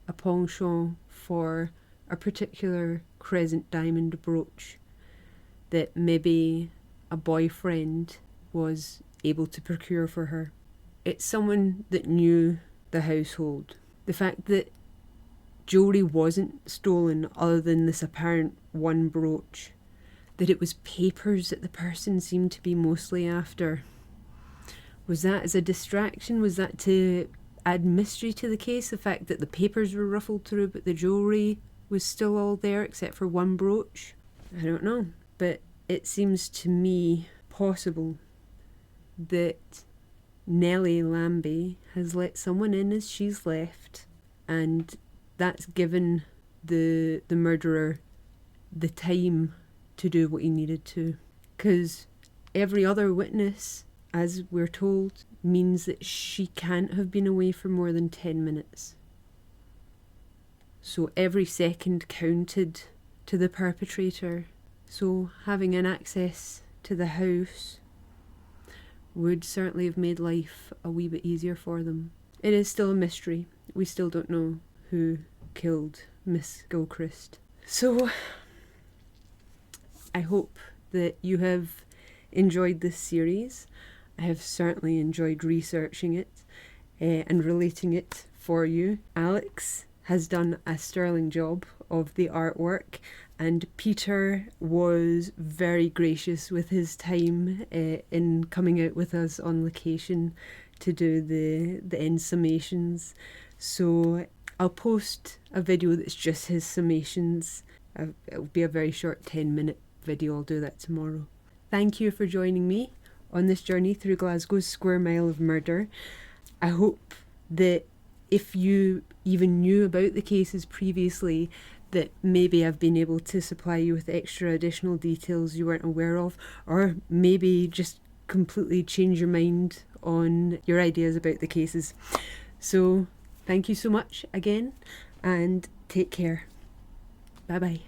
a penchant for a particular Crescent diamond brooch that maybe a boyfriend was able to procure for her? It's someone that knew the household. The fact that jewellery wasn't stolen other than this apparent one brooch, that it was papers that the person seemed to be mostly after. Was that as a distraction? Was that to add mystery to the case? The fact that the papers were ruffled through but the jewellery was still all there except for one brooch? I don't know. But it seems to me possible that Nellie Lambie has let someone in as she's left, and that's given the murderer the time to do what he needed to. Because every other witness, as we're told, means that she can't have been away for more than 10 minutes. So every second counted to the perpetrator. So having an access to the house would certainly have made life a wee bit easier for them. It is still a mystery. We still don't know who killed Miss Gilchrist. So I hope that you have enjoyed this series. I have certainly enjoyed researching it and relating it for you. Alex has done a sterling job of the artwork, and Peter was very gracious with his time in coming out with us on location to do the end summations. So I'll post a video that's just his summations. It'll be a very short 10-minute video. I'll do that tomorrow. Thank you for joining me on this journey through Glasgow's square mile of murder. I hope that if you even knew about the cases previously, that maybe I've been able to supply you with extra additional details you weren't aware of, or maybe just completely change your mind on your ideas about the cases. So thank you so much again, and take care. Bye bye.